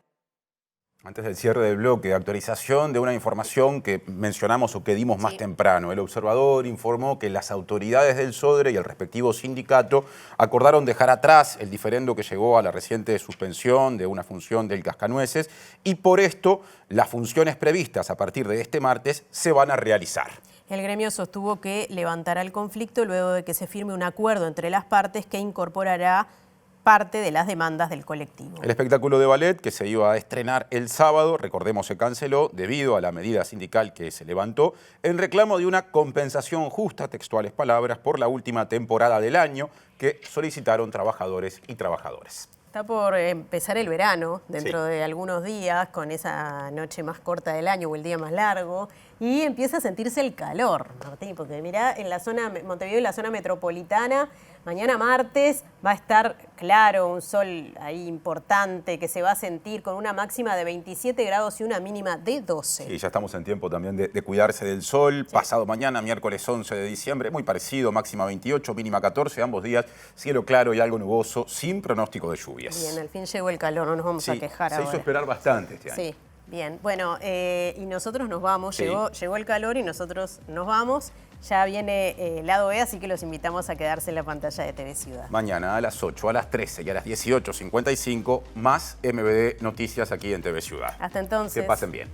Antes del cierre del bloque, actualización de una información que mencionamos o que dimos más temprano. El observador informó que las autoridades del Sodre y el respectivo sindicato acordaron dejar atrás el diferendo que llegó a la reciente suspensión de una función del Cascanueces y por esto las funciones previstas a partir de este martes se van a realizar. El gremio sostuvo que levantará el conflicto luego de que se firme un acuerdo entre las partes que incorporará parte de las demandas del colectivo. El espectáculo de ballet que se iba a estrenar el sábado, recordemos, se canceló debido a la medida sindical que se levantó en reclamo de una compensación justa, textuales palabras, por la última temporada del año que solicitaron trabajadores y trabajadoras. Está por empezar el verano, dentro de algunos días, con esa noche más corta del año o el día más largo, y empieza a sentirse el calor, Martín, porque mirá, en la zona, Montevideo y la zona metropolitana, mañana martes va a estar claro, un sol ahí importante que se va a sentir con una máxima de 27 grados y una mínima de 12. Sí, ya estamos en tiempo también de cuidarse del sol. Sí. Pasado mañana, miércoles 11 de diciembre, muy parecido, máxima 28, mínima 14, ambos días, cielo claro y algo nuboso, sin pronóstico de lluvias. Bien, al fin llegó el calor, no nos vamos a quejar ahora. Se hizo esperar bastante este año. Sí. Bien, bueno, y nosotros nos vamos, llegó el calor y nosotros nos vamos. Ya viene Lado B, así que los invitamos a quedarse en la pantalla de TV Ciudad. Mañana a las 8, a las 13 y a las 18:55, más MBD Noticias aquí en TV Ciudad. Hasta entonces. Que pasen bien.